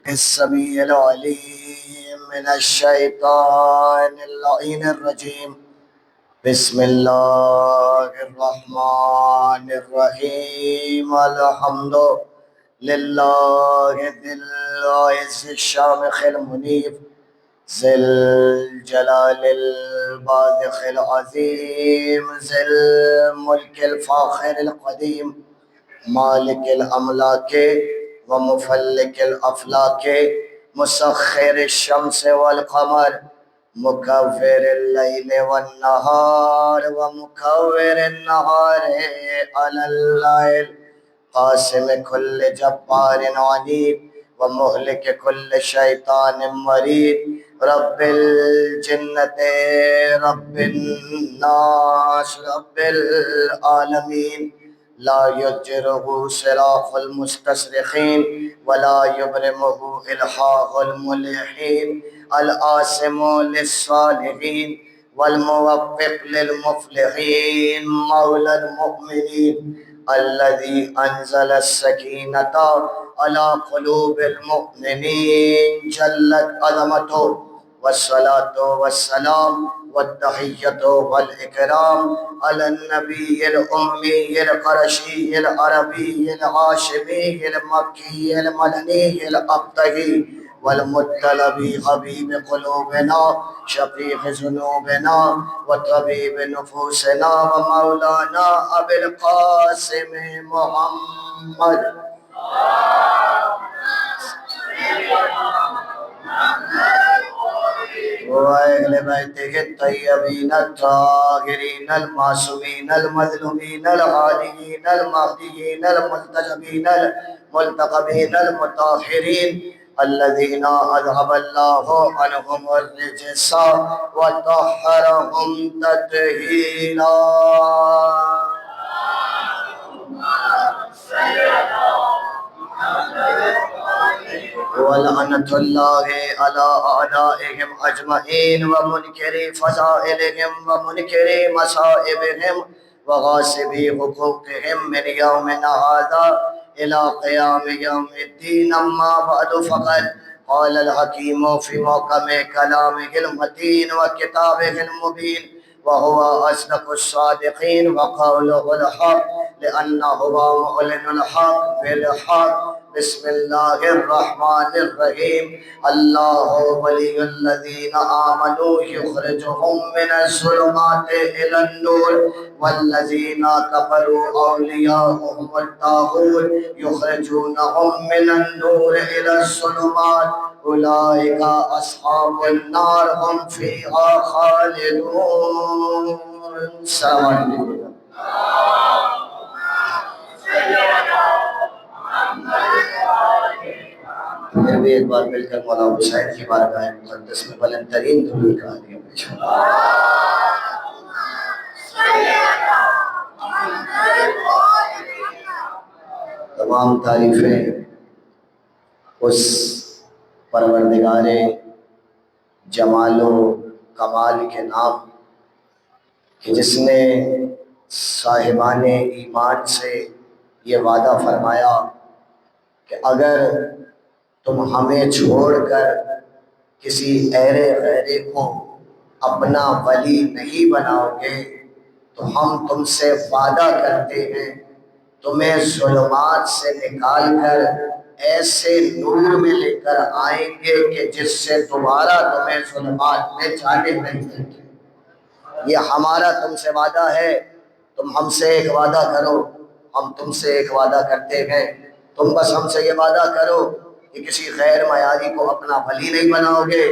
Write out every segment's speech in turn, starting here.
السميع العليم من الشيطان اللعين الرجيم. بسم الله الرحمن الرحيم. الحمد لله ذي العز الشامخ المنيف ذي الجلال الباذخ العظيم ذي الملك الفاخر القديم مالك الأملاك ومفلك الأفلاك مسخر الشمس والقمر مكور الليل والنهار ومكور النهار على الليل قاسم كل جبار عنيد ومهلك كل شيطان مريد رب الجنة رب الناس رب العالمين لا يجره صراخ المستصرخين ولا يبرمه إلحاح الملحين الآسم للصالحين والموفق للمفلحين مولى المؤمنين الذي أنزل السكينة على قلوب المؤمنين جلت عظمته والصلاة والسلام والتحية والإكرام على النبي الأمي القرشي العربي الهاشمي المكي المدني الأبتهي والمطلب حبيب قلوبنا شفيع ذنوبنا وطبيب نفوسنا ومولانا أبي القاسم محمد وأهل بيته الطيبين الطاهرين المعصومين المظلومين الهاديين المهديين المنتجبين الملتقبين المطهرين الذين أذهب الله عنهم الرجس وطهرهم تطهيرا. ولعنة الله على أعدائهم أجمعين ومنكري فضائلهم ومنكري مصائبهم وغاصبي حقوقهم من يومنا هذا إلى قيام يوم الدين. أما بعد فقد قال الحكيم في محكم كلامه المتين وكتابه المبين وهو أصدق الصادقين وقوله الحق لأنه معلن الحق بالحق. بسم الله الرحمن الرحيم. الله ولي الذين آمنوا يخرجهم من الظلمات إلى النور والذين كفروا أولياؤهم الطاغوت يخرجونهم من النور إلى الظلمات أولئك أصحاب النار هم فيها خالدون. السلام عليكم. پھر بھی ایک بار مل کر مولا حسین کی بارگاہ مقدس میں بلند ترین درود کا ہدیہ پیش کریں. تمام تعریفیں اس پروردگار جمال و کمال کے نام کہ جس نے صاحبان ایمان سے یہ وعدہ فرمایا کہ اگر تم ہمیں چھوڑ کر کسی غیرے کو اپنا ولی نہیں بناؤ گے تو ہم تم سے وعدہ کرتے ہیں تمہیں ظلمات سے نکال کر ایسے نور میں لے کر آئیں گے کہ جس سے دوبارہ تمہیں ظلمات میں جانے نہیں دیں گے. یہ ہمارا تم سے وعدہ ہے. تم ہم سے ایک وعدہ کرو, ہم تم سے ایک وعدہ کرتے ہیں. تم بس ہم سے یہ وعدہ کرو کہ کسی غیر معیاری کو اپنا ولی نہیں بناؤ گے.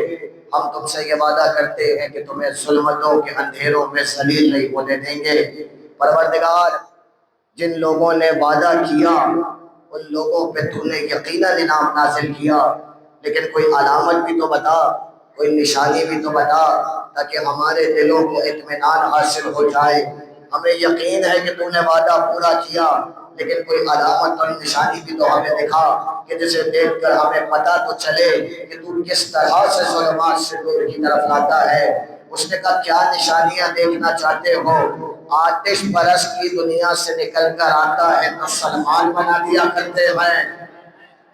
ہم تم سے یہ وعدہ کرتے ہیں کہ تمہیں ظلمتوں کے اندھیروں میں ذلیل نہیں ہونے دیں گے. پروردگار, جن لوگوں نے وعدہ کیا ان لوگوں پہ تو نے یقیناً انعام نازل کیا, لیکن کوئی علامت بھی تو بتا, کوئی نشانی بھی تو بتا تاکہ ہمارے دلوں کو اطمینان حاصل ہو جائے. ہمیں یقین ہے کہ تو نے وعدہ پورا کیا, لیکن کوئی علامت اور نشانی بھی تو ہمیں دکھا کہ جسے دیکھ کر ہمیں پتہ تو چلے کہ تو کس طرح سے ظلمات سے نور کی طرف لاتا ہے. اس نے کہا کیا نشانیاں دیکھنا چاہتے ہو؟ آتش پرست کی دنیا سے نکل کر آتا ہے تو سلمان بنا دیا کرتے ہیں.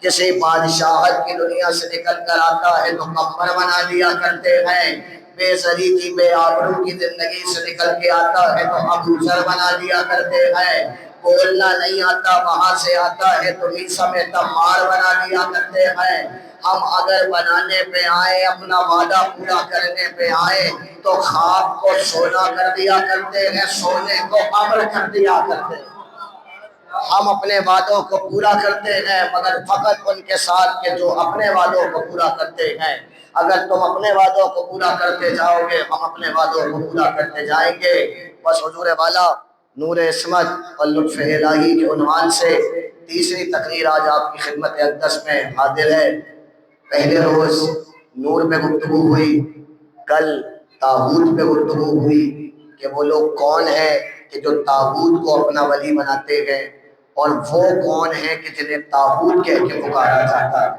کسی بادشاہت کی دنیا سے نکل کر آتا ہے تو کمر بنا دیا کرتے ہیں، بے زری کی بے آبرو کی زندگی سے نکل کے آتا ہے تو ابوذر بنا دیا کرتے ہیں، بولنا نہیں آتا وہاں سے آتا ہے تو عیسیٰ میں تمار بنا دیا کرتے ہیں۔ ہم اگر بنانے پہ آئے، اپنا وعدہ پورا کرنے پہ آئے تو خواب کو سونا کر دیا کرتے ہیں، سونے کو امر کر دیا کرتے ہیں۔ ہم اپنے وعدوں کو پورا کرتے ہیں مگر فقط ان کے ساتھ کہ جو اپنے وعدوں کو پورا کرتے ہیں۔ اگر تم اپنے وعدوں کو پورا کرتے جاؤ گے، ہم اپنے وعدوں کو پورا کرتے جائیں گے۔ بس حضور والا نور عصمت اور لطف الہی کے عنوان سے تیسری تقریر آج آپ کی خدمت اقدس میں حاضر ہے۔ پہلے روز نور پہ گفتگو ہوئی، کل طاغوت پہ گفتگو ہوئی کہ وہ لوگ کون ہیں کہ جو طاغوت کو اپنا ولی بناتے ہیں، اور وہ کون ہیں کہ جنہیں طاغوت کہہ کے پکارا جاتا ہے۔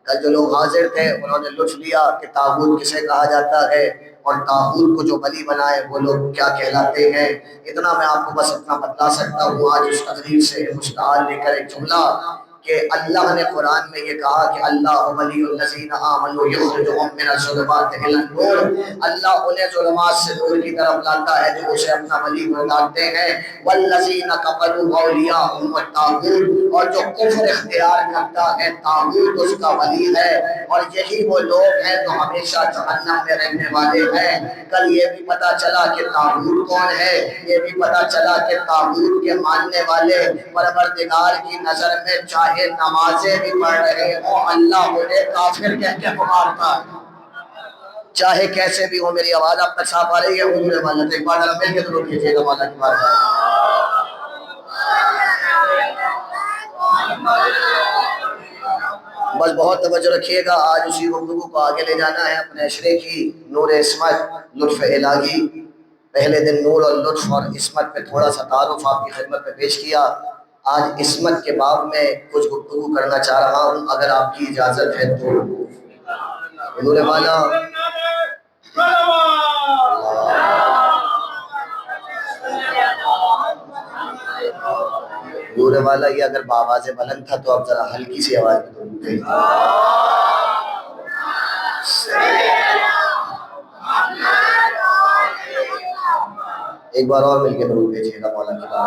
کل جو لوگ حاضر تھے انہوں نے لطف لیا کہ طاغوت کسے کہا جاتا ہے اور طاغوت کو جو ولی بنائے وہ لوگ کیا کہلاتے ہیں۔ اتنا میں آپ کو بس اتنا بتلا سکتا ہوں آج اس تقریر سے مشتعل لے کر ایک جملہ کہ اللہ نے قرآن میں یہ کہا کہ اللہ ولی الذین آمنوا یخرجهم من الظلمات الی النور، اللہ انہیں ظلمات سے نور کی طرف لاتا ہے جو اسے اپنا ولی بناتے ہیں۔ والذین کفروا اولیاءهم الطاغوت، اور جو کفر اختیار کرتا ہے طاغوت اس کا ولی ہے، اور یہی وہ لوگ ہیں جو ہمیشہ جہنم میں رہنے والے ہیں۔ کل یہ بھی پتا چلا کہ طاغوت کون ہے، یہ بھی پتا چلا کہ طاغوت کے ماننے والے پروردگار کی نظر میں چاہے نمازیں بھی پڑھ رہے ہوں اللہ انہیں کافر کہہ کے پکارتا ہے، چاہے کیسے بھی ہو۔ میری آواز آپ تک صاف آ رہی ہے؟ حضور والا ایک بار مل کے درود کیجیے گا مولا کی بارگاہ میں۔ بس بہت توجہ رکھیے گا، آج اسی گفتگو کو آگے لے جانا ہے اپنے عشرے کی نور عصمت لطف الہی۔ پہلے دن نور اور لطف اور عصمت پہ تھوڑا سا تعارف آپ کی خدمت میں پیش کیا، آج عصمت کے باب میں کچھ گفتگو کرنا چاہ رہا ہوں اگر آپ کی اجازت ہے تو۔ حضور والا حضور والا یہ اگر بآواز بلند تھا تو اب ذرا ہلکی سی آواز میں درود کہیے۔ ایک بار اور مل کے درود بھیجیے گا مولا کی بارگاہ۔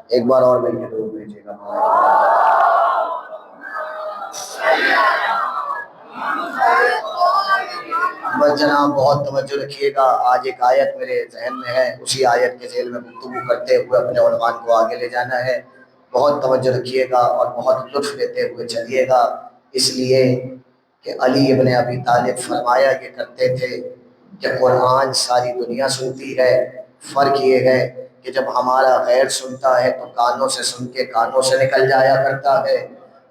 ایک بار اور مل کے درود بھیجیے گا مولا کی بارگاہ۔ بس جناب بہت توجہ رکھیے گا، آج ایک آیت میرے ذہن میں ہے، اسی آیت کے ذیل میں گفتگو کرتے ہوئے اپنے عنوان کو آگے لے جانا ہے۔ بہت توجہ رکھیے گا اور بہت لطف لیتے ہوئے چلیے گا، اس لیے کہ علی ابن ابی طالب فرمایا یہ کرتے تھے کہ قرآن ساری دنیا سنتی ہے، فرق یہ ہے کہ جب ہمارا غیر سنتا ہے تو کانوں سے سن کے کانوں سے نکل جایا کرتا ہے،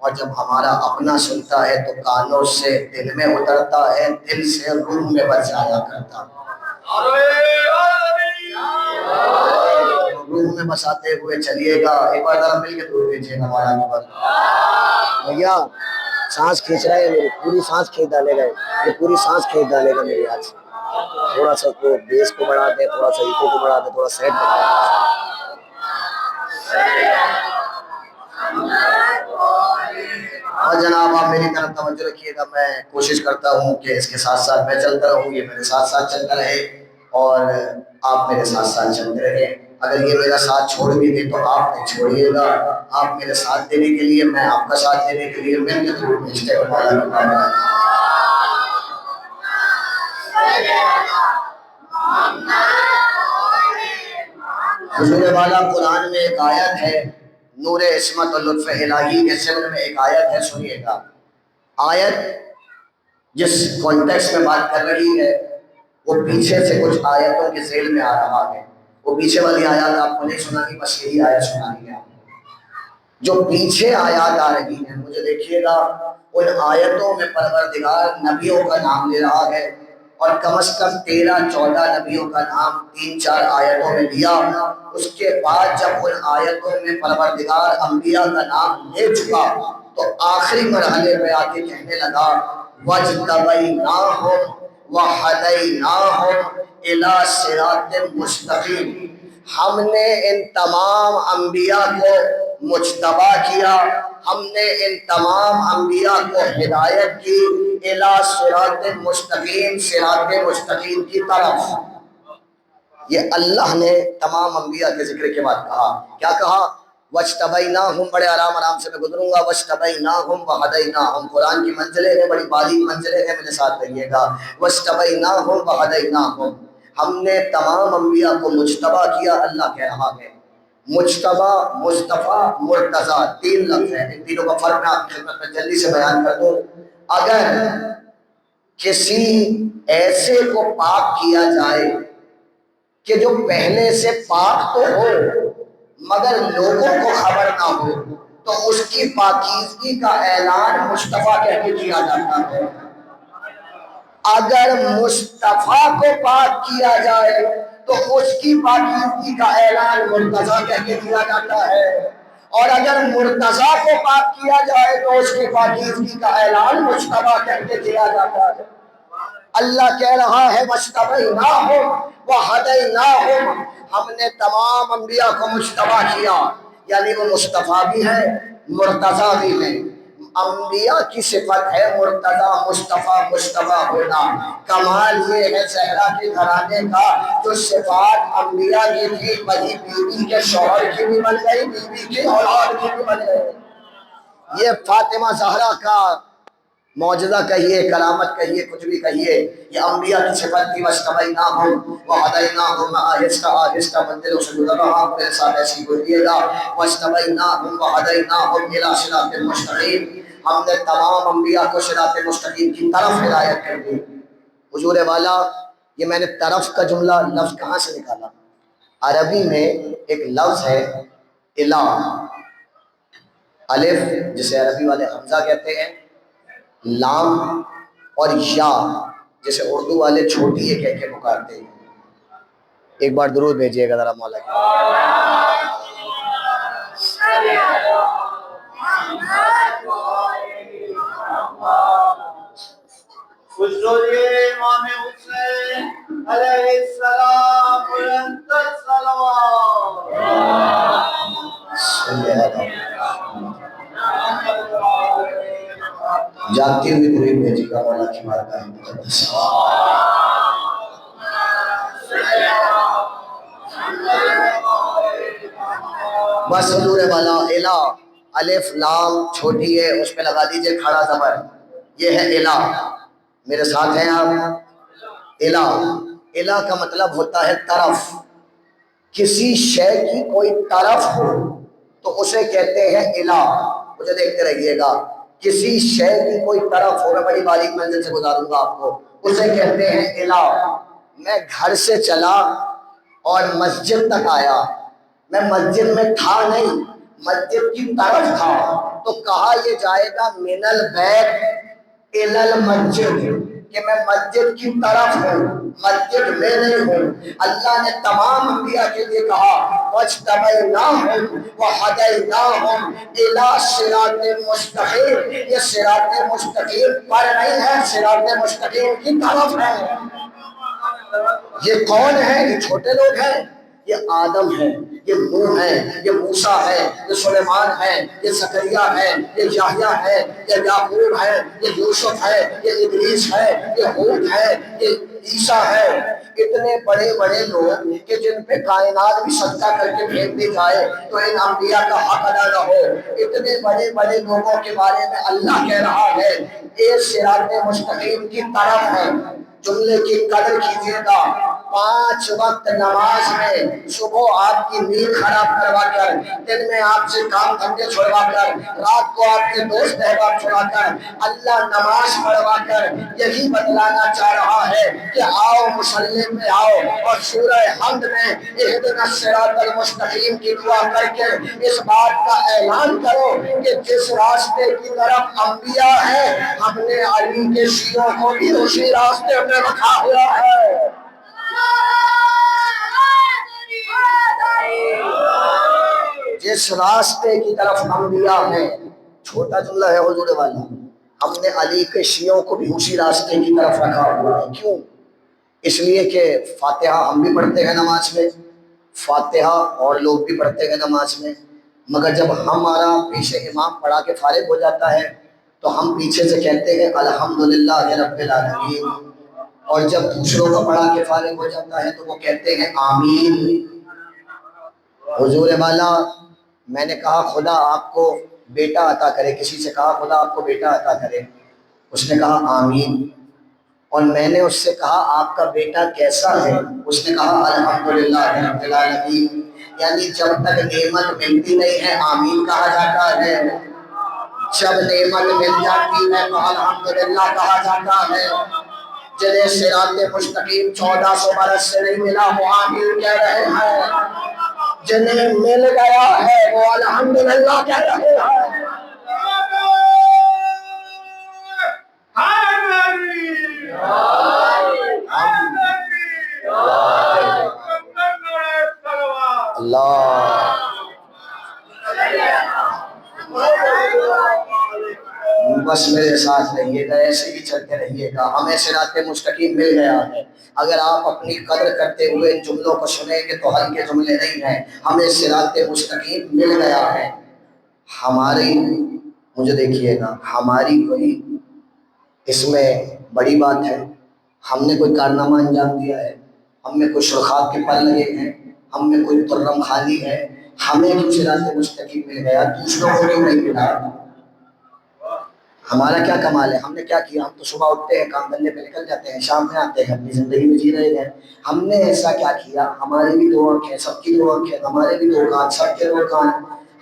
اور جب ہمارا اپنا سنتا ہے تو کانوں سے دل میں اترتا ہے، دل سے روح میں بس جایا کرتا ہے۔ روح میں بساتے ہوئے چلیے گا، ایک بار ذرا مل کے درود بھیجیے گا مولا کی بارگاہ۔ بھیا سانس کھینچ رہے ہیں، میری پوری سانس کھینچ ڈالے گا، یہ پوری سانس کھینچ ڈالے گا میری آج۔ تھوڑا سا کو بیس کو بڑھا دیں، تھوڑا سا ایکو کو بڑھا دیں، تھوڑا سیٹ بڑھا دیں۔ اور جناب آپ میری طرف توجہ رکھیے گا، میں کوشش کرتا ہوں کہ اس کے ساتھ ساتھ میں چلتا رہوں، یہ میرے ساتھ ساتھ چلتا رہے اور آپ میرے ساتھ ساتھ چلتے رہیں۔ اگر یہ میرا ساتھ چھوڑ بھی دے تو آپ نہیں چھوڑیے گا، آپ میرے ساتھ دینے کے لیے، میں آپ کا ساتھ دینے کے لیے مل کے درود بھیجتے ہیں مولا کی بارگاہ میں۔ حضور والا قرآن میں ایک آیت ہے نور عصمت اور لطف الہی کے ضمن میں ایک آیت ہے، سنیے گا۔ آیت جس کانٹیکسٹ میں بات کر رہی ہے وہ پیچھے سے کچھ آیتوں کے ذیل میں آ رہا ہے، وہ پیچھے والی آیات آپ کو نہیں سنانی، بس یہی آیت سنانی ہے۔ جو پیچھے آیات آ رہی ہیں مجھے دیکھیے گا، ان آیتوں میں پروردگار نبیوں کا نام لے رہا ہے، اور کم از کم 13-14 نبیوں کا نام 3-4 آیتوں میں لیا۔ اس کے بعد جب ان آیتوں میں پروردگار انبیاء کا نام لے چکا تو آخری مرحلے پہ آ کے کہنے لگا وَاجْتَبَيْنَاهُمْ وَهَدَيْنَاهُمْ إِلَىٰ صِرَاطٍ مُسْتَقِيمٍ، ہم نے ان تمام انبیاء کو مجتبی کیا، ہم نے ان تمام انبیاء کو ہدایت کی الی صراط مستقیم، صراط مستقیم کی طرف۔ یہ اللہ نے تمام انبیاء کے ذکر کے بعد کہا، کیا کہا؟ وَاجْتَبَيْنَاهُمْ، بڑے آرام سے میں گزروں گا، وَاجْتَبَيْنَاهُمْ وَهَدَيْنَاهُمْ، قرآن کی منزلیں ہیں، بڑی باریک منزلیں ہیں، میرے ساتھ کہیے گا، وَاجْتَبَيْنَاهُمْ وَهَدَيْنَاهُمْ، ہم نے تمام انبیاء کو مجتبی کیا۔ اللہ کہہ رہا ہے مجتبی، مصطفیٰ، مرتضیٰ، تین لفظ ہیں، ان تینوں کا فرق میں آپ کی خدمت میں جلدی سے بیان کر دوں۔ اگر کسی ایسے کو پاک کیا جائے کہ جو پہلے سے پاک تو ہو مگر لوگوں کو خبر نہ ہو، تو اس کی پاکیزگی کا اعلان مصطفیٰ کہہ کے کیا جاتا ہے۔ اگر مصطفیٰ کو پاک کیا جائے تو اس کی پاکیزگی کا اعلان مرتضیٰ کہہ کے کیا جاتا ہے، اور اگر مرتضیٰ کو پاک کیا جائے تو اس کی پاکیزگی کا اعلان مجتبیٰ کہہ کے کیا جاتا ہے۔ اللہ کہہ رہا ہے وَاجْتَبَيْنَاهُمْ وَهَدَيْنَاهُمْ، ہم نے تمام انبیاء کو مجتبی کیا، یعنی وہ مصطفیٰ بھی ہیں، مرتضیٰ بھی ہیں۔ انبیاء کی صفت ہے مرتضیٰ، مصطفیٰ، مجتبی ہونا۔ کمال یہ ہے زہرا کے گھرانے کا، جو صفات انبیاء کی تھی وہی بیوی کے شوہر کی بھی بن گئی، بیوی کی اولاد کی بھی بن گئی۔ یہ فاطمہ زہرا کا معجزہ کہیے، کرامت کہیے، کچھ بھی کہیے، یہ انبیاء کی صفت تھی۔ وَاجْتَبَيْنَاهُمْ وَهَدَيْنَاهُمْ، آہستہ آہستہ منزلوں سے گزر رہا ہوں، میرے ساتھ ایسی بولیے گا، وَاجْتَبَيْنَاهُمْ وَهَدَيْنَاهُمْ إِلَىٰ صِرَاطٍ مُسْتَقِيمٍ، ہم نے تمام انبیاء کو صراط مستقیم کی طرف ہدایت کر دی۔ حضور والا، یہ میں نے طرف کا جملہ لفظ کہاں سے نکالا؟ عربی میں ایک لفظ ہے الہ، الف جسے عربی والے حمزہ کہتے ہیں، لام اور یا جسے اردو والے چھوٹی یہ کہہ کے پکارتے ہیں۔ ایک بار درود بھیجیے گا ذرا مولا کی۔ امام حسین علیہ السلام بلند صلوات۔ جاگتی ہوئی درود بھیجیے گا مولا کی بارگاہ مقدس۔ بس حضور والا، الہ، الف لام چھوٹی ہے، اس پہ لگا دیجئے کھڑا زبر، یہ ہے الہ۔ میرے ساتھ ہیں آپ؟ الہ، الہ کا مطلب ہوتا ہے طرف۔ کسی شے کی کوئی طرف ہو تو اسے کہتے ہیں الہ۔ مجھے دیکھتے رہیے گا، کسی شے کی کوئی طرف ہو، میں بڑی باریک منزل سے گزاروں گا آپ کو، اسے کہتے ہیں الہ۔ میں گھر سے چلا اور مسجد تک آیا، میں مسجد میں تھا نہیں، مسجد کی طرف تھا، تو کہا یہ جائے گا من البیت الی المسجد، کہ میں مسجد کی طرف ہوں، مسجد میں نہیں ہوں۔ اللہ نے تمام انبیاء کے لیے کہا وَاجْتَبَيْنَاهُمْ وَهَدَيْنَاهُمْ إِلَىٰ صِرَاطٍ مُسْتَقِيمٍ، یہ صراط مستقیم پر نہیں ہے، صراط مستقیم کی طرف ہے۔ یہ کون ہے؟ یہ چھوٹے لوگ ہیں، یہ آدم ہے، یہ نوح ہے، یہ موسیٰ ہے، یہ سلیمان ہے، یہ زکریا ہے، یہ یحییٰ ہے، یہ یعقوب ہے، یہ یوسف ہے، یہ ادریس ہے، یہ ہود ہے، یہ عیسیٰ ہے۔ اتنے بڑے بڑے لوگ کہ جن پہ کائنات بھی سجدہ کر کے پھینک دی جائے تو ان انبیاء کا حق ادا نہ ہو۔ اتنے بڑے بڑے لوگوں کے بارے میں اللہ کہہ رہا ہے یہ صراط مستقیم کی طرف ہے۔ جملے کی قدر کیجیے گا، 5 وقت نماز میں صبح آپ کی نیند خراب کروا کر، دن میں آپ سے کام دھندے چھوڑوا کر، رات کو آپ کے دوست احباب چھوڑا کر، اللہ نماز پڑھوا کر یہی بتلانا چاہ رہا ہے کہ آؤ مصلی میں آؤ اور سورہ حمد میں اہدنا الصراط المستقیم کی دعا کر کے اس بات کا اعلان کرو کہ جس راستے کی طرف انبیاء ہیں ہم نے علی کے شیعوں کو بھی اسی راستے پہ رکھا ہوا ہے۔ جس راستے کی طرف انبیاء ہیں، چھوٹا جملہ ہے حضور والا، ہم نے علی کے شیعوں کو بھی اسی راستے کی طرف رکھا ہوا ہے. کیوں؟ اس لیے کہ فاتحہ ہم بھی پڑھتے ہیں نماز میں، فاتحہ اور لوگ بھی پڑھتے ہیں نماز میں، مگر جب ہمارا پیچھے امام پڑھا کے فارغ ہو جاتا ہے تو ہم پیچھے سے کہتے ہیں الحمدللہ رب العالمین، اور جب دوسروں کا پڑھا کے فارغ ہو جاتا ہے تو وہ کہتے ہیں آمین. حضور والا، میں نے کہا خدا آپ کو بیٹا عطا کرے، کسی سے کہا خدا آپ کو بیٹا عطا کرے، اس نے کہا آمین. اور میں نے اس سے کہا آپ کا بیٹا کیسا ہے، اس نے کہا الحمدللہ رب العالمین. یعنی جب تک نعمت ملتی نہیں ہے آمین کہا جاتا ہے، جب نعمت مل جاتی ہے تو الحمدللہ کہا جاتا ہے. جنہیں صراط مستقیم 1400 برس سے نہیں ملا وہ آمین کہہ رہے ہیں، جنہیں مل گیا ہے وہ الحمدللہ کہہ رہے ہیں. اللہ بس میرے ساتھ رہیے گا، ایسے ہی چلتے رہیے گا. ہمیں صراط مستقیم مل گیا ہے. اگر آپ اپنی قدر کرتے ہوئے ان جملوں کو سنیں گے تو ہلکے جملے نہیں ہیں. ہمیں صراط مستقیم مل گیا ہے. ہماری، مجھے دیکھیے گا، ہماری کوئی اس میں بڑی بات ہے؟ ہم نے کوئی کارنامہ انجام دیا ہے؟ ہم نے کوئی شرخات کے پر لگے ہیں؟ ہم نے کوئی ترم خالی ہے؟ ہمیں کیوں صراط مستقیم مل گیا، دوسروں کو کیوں نہیں ملا؟ ہمارا کیا کمال ہے؟ ہم نے کیا کیا؟ ہم تو صبح اٹھتے ہیں، کام دھندے پہ نکل جاتے ہیں، شام میں آتے ہیں، اپنی زندگی میں جی رہے ہیں. ہم نے ایسا کیا کیا؟ ہمارے بھی دو آنکھیں، سب کی دو آنکھیں، ہمارے بھی دو کان، سب کے دو کان،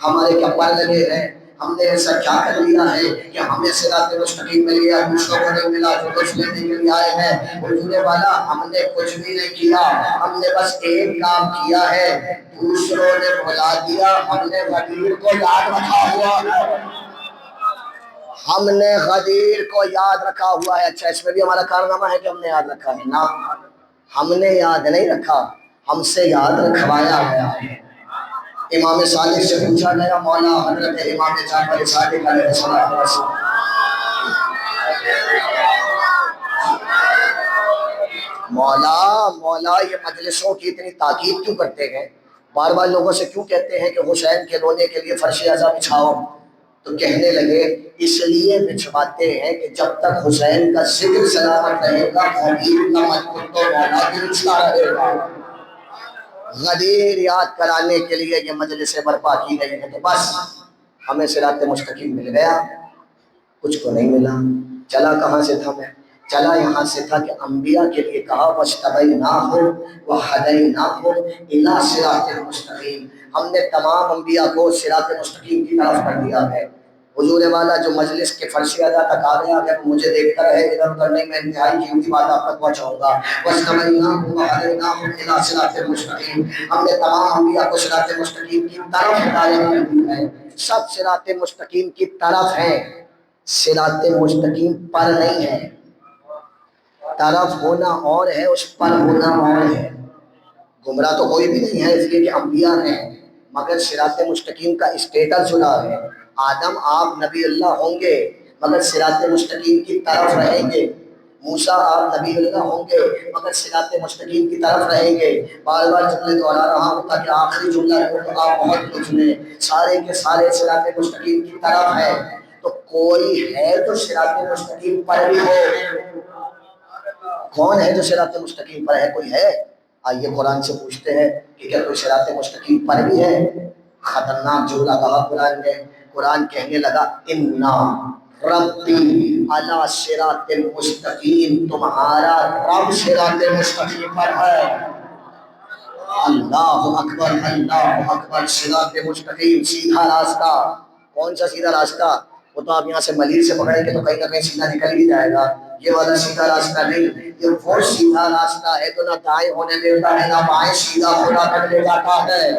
ہمارے کیا پر لگے ہیں؟ ہم نے ایسا کیا کر لیا ہے کہ ہمیں صراط مستقیم مل گیا، دوسروں کو نہیں ملا جو کچھ لینے کے لیے آئے ہیں؟ حضور والا، ہم نے کچھ بھی نہیں کیا، ہم نے بس ایک کام کیا ہے، دوسروں نے بھلا دیا، ہم نے غدیر کو یاد رکھا ہوا ہے. ہم نے غدیر کو یاد رکھا ہوا ہے. اچھا، اس میں بھی ہمارا کارنامہ ہے کہ ہم نے یاد رکھا ہے؟ نہ، ہم نے یاد نہیں رکھا، ہم سے یاد رکھوایا گیا ہے. امام صادق سے پوچھا گیا، مولا حضرت امام جعفر صادق علیہ السلام، مولا یہ مجلسوں کی اتنی تاکید کیوں کرتے ہیں؟ بار بار لوگوں سے کیوں کہتے ہیں کہ حسین کے رونے کے لیے فرش اعظم بچھاؤ؟ تو کہنے لگے اس لیے بچھواتے ہیں کہ جب تک حسین کا ذکر سلامت رہے گا غدیر کا مذکور تو مولا درستہ رہے گا. غدیر یاد کرانے کے لیے یہ مجلسیں برپا کی گئی ہیں. تو بس ہمیں صراط مستقیم مل گیا، کچھ کو نہیں ملا. چلا کہاں سے تھا؟ میں چلا یہاں سے تھا کہ انبیاء کے لیے کہا وَاجْتَبَيْنَاهُمْ وَهَدَيْنَاهُمْ إِلَىٰ صِرَاطٍ مُسْتَقِيمٍ. ہم نے تمام انبیاء کو صراط مستقیم کی طرف کر دیا ہے. حضور والا جو مجلس کے فرش ادا تک آ گیا ہے مجھے دیکھتا رہے، ادھر ادھر نہیں، میں انتہائی قیمتی بات آپ تک پہنچاؤں گا. وَاجْتَبَيْنَاهُمْ وَهَدَيْنَاهُمْ إِلَىٰ صِرَاطٍ مُسْتَقِيمٍ. ہم نے تمام انبیاء کو صراط مستقیم کی طرف ہدایت کر دی ہے. سب صراط مستقیم کی طرف ہیں، صراط مستقیم پر نہیں ہے. طرف ہونا اور ہے، اس پر ہونا اور ہے. گمراہ تو کوئی بھی نہیں ہے اس لیے کہ انبیاء ہیں، مگر صراط مستقیم کا اسٹیٹس جدا ہے. آدم آپ نبی اللہ ہوں گے مگر صراط مستقیم کی طرف رہیں گے. موسیٰ آپ نبی اللہ ہوں گے مگر صراط مستقیم کی طرف رہیں گے. بار بار جملے دوہرا رہا ہوں تاکہ آخری جملہ آپ بہت کچھ لیں. سارے کے سارے صراط مستقیم کی طرف ہے. تو کوئی ہے جو صراط مستقیم پر بھی ہو؟ کون ہے جو صراط مستقیم پر ہے؟ کوئی ہے؟ آئیے قرآن سے پوچھتے ہیں کہ کیا کوئی صراط مستقیم پر بھی ہے؟ خطرناک جملہ کہا قرآن نے. قرآن کہنے لگا اِنَّا ربی علی صراط مستقیم، تمہارا رب صراط مستقیم پر ہے. اللہ اکبر، اللہ اکبر. صراط مستقیم سیدھا راستہ. کون سا سیدھا راستہ؟ وہ تو آپ یہاں سے ملیر سے پکڑیں گے تو کہیں نہ کہیں سیدھا نکل ہی جائے گا. یہ والا سیدھا راستہ نہیں، یہ وہ سیدھا راستہ ہے جو نہ دائیں ہونے دیتا ہے نہ بائیں سیدھا ہونا کر لے جاتا ہے.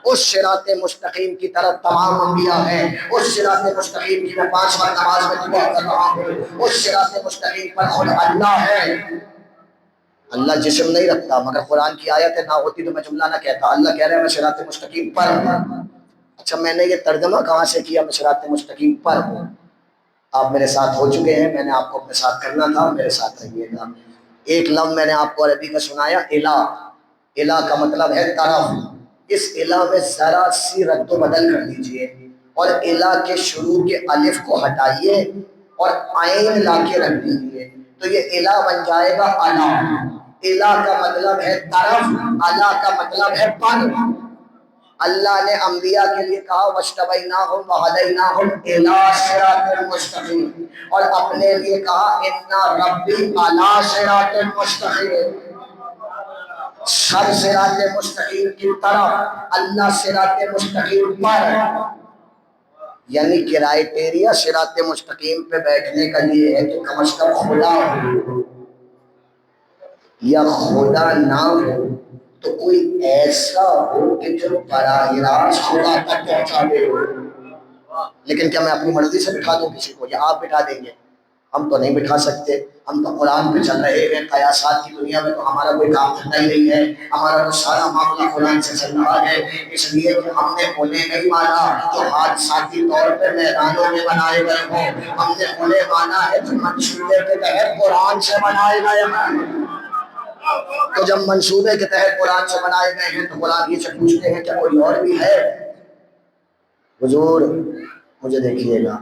اس صراط مستقیم کی طرف تمام انبیاء ہیں. اس صراط مستقیم کی میں 5 وقت نماز میں دعا کر رہا ہوں. اس صراط مستقیم پر خود اللہ ہے. اللہ جسم نہیں رکھتا، مگر قرآن کی آیت نہ ہوتی تو میں جملہ نہ کہتا. اللہ کہہ رہے ہیں میں صراط مستقیم پر ہوں. اچھا، میں نے یہ ترجمہ کہاں سے کیا میں صراط مستقیم پر ہوں؟ آپ میرے ساتھ ہو چکے ہیں، میں نے آپ کو اپنے ساتھ کرنا تھا، میرے ساتھ رہیے گا۔ ایک لفظ میں نے آپ کو عربی کا سنایا، الہ۔ الہ کا مطلب ہے طرف۔ اس الہ میں ذرا سی رد و بدل کر دیجئے اور الہ کے شروع کے الف کو ہٹائیے اور عین لا کے رکھ دیجئے تو یہ الہ بن جائے گا الا۔ الہ کا مطلب ہے طرف، الا کا مطلب ہے پر۔ اللہ نے انبیاء کے لیے کہا وَاجْتَبَيْنَاهُمْ وَهَدَيْنَاهُمْ إِلَىٰ صِرَاطٍ مُّسْتَقِيمٍ، اور اپنے لیے کہا إِنَّ رَبِّي عَلَىٰ صِرَاطٍ مُّسْتَقِيمٍ، سب صراط مستقیم کی طرف، اللہ صراط مستقیم پر۔ یعنی کرائیٹیریا صراط مستقیم پہ بیٹھنے کا یہ ہے کہ کم از کم خدا ہو، یا خدا نہ ہو تو کوئی ایسا ہو کہ جو براہ راست خدا تک پہنچا دے۔ لیکن کیا میں اپنی مرضی سے بٹھا دوں کسی کو، یا آپ بٹھا دیں گے؟ ہم تو نہیں بٹھا سکتے، ہم تو قرآن پہ چل رہے ہیں۔ قیاسات کی دنیا میں تو ہمارا کوئی کام کرنا ہی نہیں ہے، ہمارا تو سارا معاملہ قرآن سے چل رہا ہے، اس لیے کہ ہم نے انہیں نہیں مانا جو حادثاتی طور پہ میدانوں میں بنائے گئے ہوں، ہم نے انہیں مانا ہے جو منصوبے کے تحت قرآن سے بنائے گئے ہیں۔ تو جب منصوبے کے تحت قرآن سے بنائے گئے ہیں تو قرآن یہ سے پوچھتے ہیں کہ کوئی اور بھی ہے؟ حضور مجھے دیکھیے گا،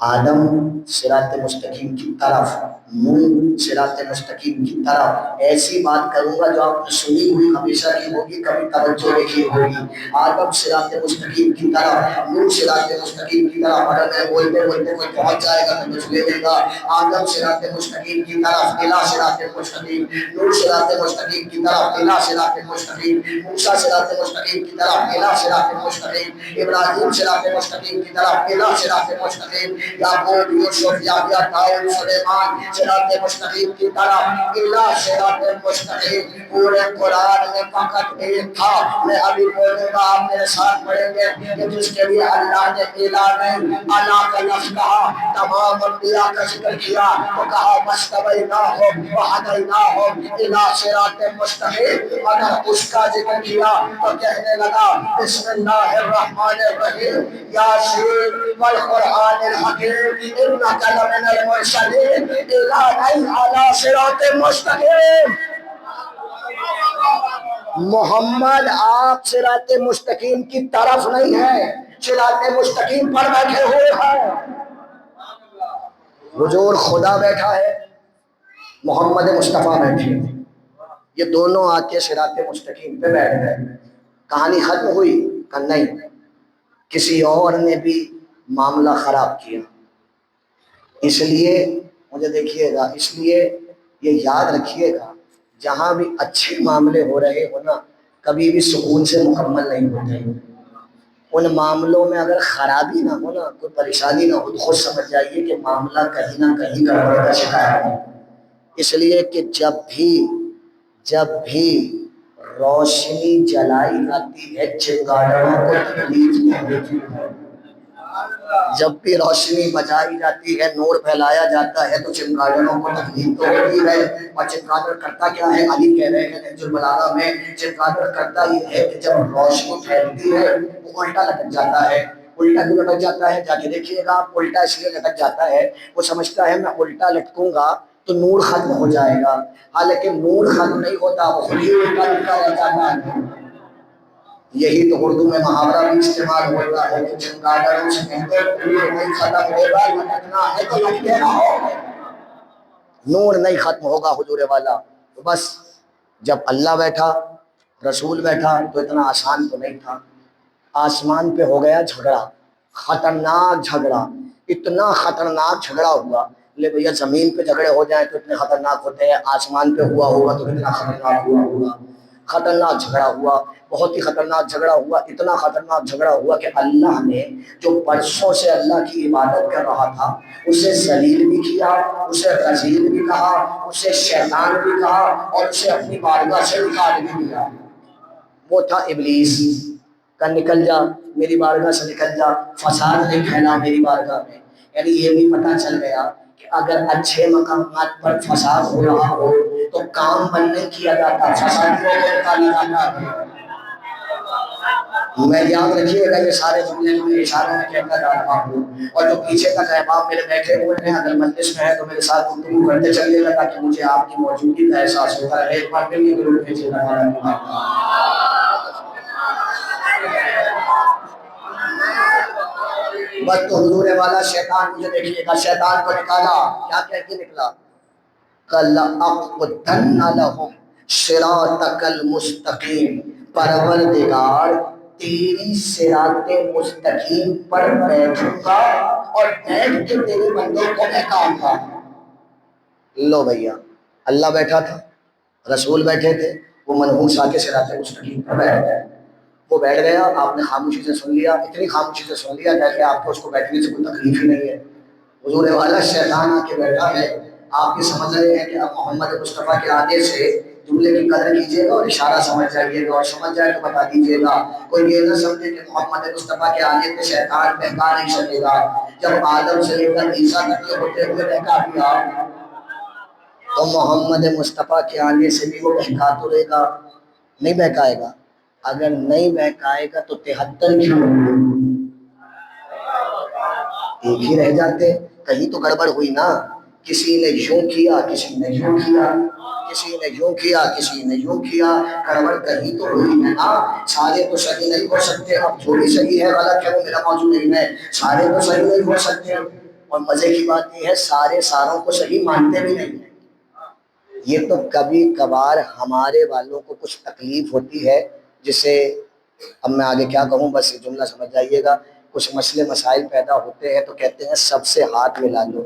آدم صراط مستقیم کی طرف، نوح صراط مستقیم کی طرف، ایسی بات کروں گا جو آپ نے سنی ہوئی ہمیشہ کی ہوگی، کبھی توجہ نہیں ہوگی۔ آدم صراط مستقیم کی طرف، نوح صراط مستقیم کی طرف، اگر میں بولتے بولتے کوئی پہنچ جائے گا تو مجھ لے لے گا۔ آدم صراط مستقیم کی طرف، الہ صراط مستقیم، نوح صراط مستقیم کی طرف، الہ صراط مستقیم، موسیٰ صراط مستقیم کی طرف، الہ صراط مستقیم، ابراہیم صراط مستقیم کی طرف، الہ صراط مستقیم، یعقوب، یوسف، یحییٰ، داؤد، سلیمان صراط مستقیم کی طرف، الہ صراط مستقیم۔ پورے قرآن میں فقط ایک تھا، میں ابھی بولوں گا آپ میرے ساتھ پڑھیں گے، کہ جس کے لیے اللہ نے الہ نہیں الا کا لفظ کہا، تمام انبیاء کا ذکر کیا تو کہا وَاجْتَبَيْنَاهُمْ وَهَدَيْنَاهُمْ إِلَىٰ صِرَاطٍ مُّسْتَقِيمٍ، اگر اس کا ذکر کیا تو کہنے لگا بسم اللہ الرحمن الرحیم، یاسین والقرآن الحکیم انک لمن المرسلین علی صراط مستقیم۔ محمد آپ صراط مستقیم کی طرف نہیں ہے، صراط مستقیم پر بیٹھے ہوئے ہیں۔ حضور خدا بیٹھا ہے، محمد مصطفیٰ بیٹھے، یہ دونوں آ کے صراط مستقیم پہ بیٹھ گئے۔ کہانی ختم ہوئی کہ نہیں، کسی اور نے بھی معاملہ خراب کیا۔ اس لیے مجھے دیکھیے گا، اس لیے یہ یاد رکھیے گا، جہاں بھی اچھے معاملے ہو رہے ہو نا، کبھی بھی سکون سے مکمل نہیں ہوتے۔ ان معاملوں میں اگر خرابی نہ ہو نا، کوئی پریشانی نہ ہو، تو خود سمجھ جائیے کہ معاملہ کہیں نہ کہیں گڑبڑ کا شکار ہے۔ اس لیے کہ جب بھی روشنی جلائی جاتی ہے چنگاریوں کو تکلیف نہیں ہوتی ہے، جب بھی روشنی بجائی جاتی ہے، نور پھیلایا جاتا ہے تو چنگاریوں کو تکلیف تو ہوتی ہے۔ اور چنگادر کرتا کیا ہے؟ علی کہہ رہے ہیں نہج البلاغہ میں، چنگادر کرتا یہ ہے کہ جب روشنی پھیلتی ہے وہ الٹا لٹک جاتا ہے۔ الٹا کیوں لٹک جاتا ہے؟ جا کے دیکھیے گا، الٹا اس لیے لٹک جاتا ہے، وہ سمجھتا ہے میں الٹا لٹکوں گا تو نور ختم ہو جائے گا، حالانکہ نور ختم نہیں ہوتا، وہ خود ہی الٹا لٹکا رہ جاتا ہے۔ یہی تو اردو میں محاورہ بھی استعمال ہوتا ہے کہ چنگادروں سے کہتے ہیں نور نہیں ختم ہوگا، لٹکنا ہے تو لٹکے رہو۔ نور نہیں ختم ہوگا حضور والا۔ تو بس جب اللہ بیٹھا، رسول بیٹھا تو اتنا آسان تو نہیں تھا۔ آسمان پہ ہو گیا جھگڑا، خطرناک جھگڑا، اتنا خطرناک جھگڑا ہوا۔ لے بھیا زمین پہ جھگڑے ہو جائیں تو اتنے خطرناک ہوتے ہیں، آسمان پہ ہوا ہوگا تو کتنا خطرناک ہوا ہوگا۔ خطرناک جھگڑا ہوا، بہت ہی خطرناک جھگڑا ہوا، اتنا خطرناک جھگڑا ہوا کہ اللہ نے جو برسوں سے اللہ کی عبادت کر رہا تھا اسے ذلیل بھی کیا، اسے رذیل بھی کہا، اسے شیطان بھی کہا، اور اسے اپنی بارگاہ سے نکال بھی دیا۔ وہ تھا ابلیس کا نکل جا میری بارگاہ سے، نکل جا، فساد نہیں پھیلا میری بارگاہ میں۔ یعنی یہ بھی پتہ چل گیا کہ اگر اچھے مقامات پر فساد ہو رہا ہو تو کام بند نہیں کیا جاتا، فساد کو نکالا جاتا ہے۔ میں یاد رکھیے گا یہ سارے جملے میں اشاروں میں کہتا جا رہا ہوں، اور جو پیچھے تک احباب میرے بیٹھے ہوئے ہیں اگر مجلس میں ہے تو میرے ساتھ گفتگو کرتے چلیے گا تاکہ مجھے آپ کی موجودگی کا احساس ہوتا رہے۔ ایک بار پھر یہ ضرور بھیجیے گا۔ بس تو حضور والا شیطان مجھے دیکھیے گا، شیطان کو نکالا، کیا کہہ کے نکلا؟ لَأَقْعُدَنَّ لَهُمْ صِرَاطَكَ الْمُسْتَقِيمَ، پروردگار تیری صراط مستقیم پر بیٹھوں گا اور بیٹھ کے تیرے بندوں کو بہکاؤں گا۔ لو بھیا، اللہ بیٹھا تھا، رسول بیٹھے تھے، وہ منحوس آ کے صراط مستقیم پر بیٹھ گئے۔ وہ بیٹھ گیا، آپ نے خاموشی سے سن لیا، اتنی خاموشی سے سن لیا جیسے آپ کو اس کو بیٹھنے سے کوئی تکلیف ہی نہیں ہے۔ حضور والا شیطان آ کے بیٹھا ہے، آپ یہ سمجھ رہے ہیں کہ اب محمد مصطفیٰ کے آنے سے جملے کی قدر کیجیے گا اور اشارہ سمجھ جائیے گا، اور سمجھ جائے تو بتا دیجیے گا۔ کوئی یہ نہ سمجھے کہ محمد مصطفیٰ کے آنے پہ شیطان بہکا نہیں سکے گا۔ جب آدم سے لے کر عیسیٰ تک کے ہوتے ہوئے بہکا دیا تو محمد مصطفیٰ کے آنے سے بھی وہ بہکا تو رہے گا، نہیں بہکائے گا؟ اگر نہیں بہکائے گا تو 73 کیوں ایک ہی رہ جاتے؟ کہیں تو گڑبڑ ہوئی نا، کسی نے یوں کیا، کسی نے یوں کیا، کسی نے یوں کیا، کسی نے یوں کیا، گڑبڑ کہیں تو ہوئی ہے نا۔ سارے تو صحیح نہیں ہو سکتے، اب جو بھی صحیح ہے غلط ہے وہ میرا موضوع نہیں ہے، سارے تو صحیح نہیں ہو سکتے، اور مزے کی بات یہ ہے سارے ساروں کو صحیح مانتے بھی نہیں ہیں۔ یہ تو کبھی کبھار ہمارے والوں کو کچھ تکلیف ہوتی ہے، جسے اب میں آگے کیا کہوں، بس یہ جملہ سمجھ جائیے گا۔ کچھ مسئلے مسائل پیدا ہوتے ہیں تو کہتے ہیں سب سے ہاتھ ملا لو،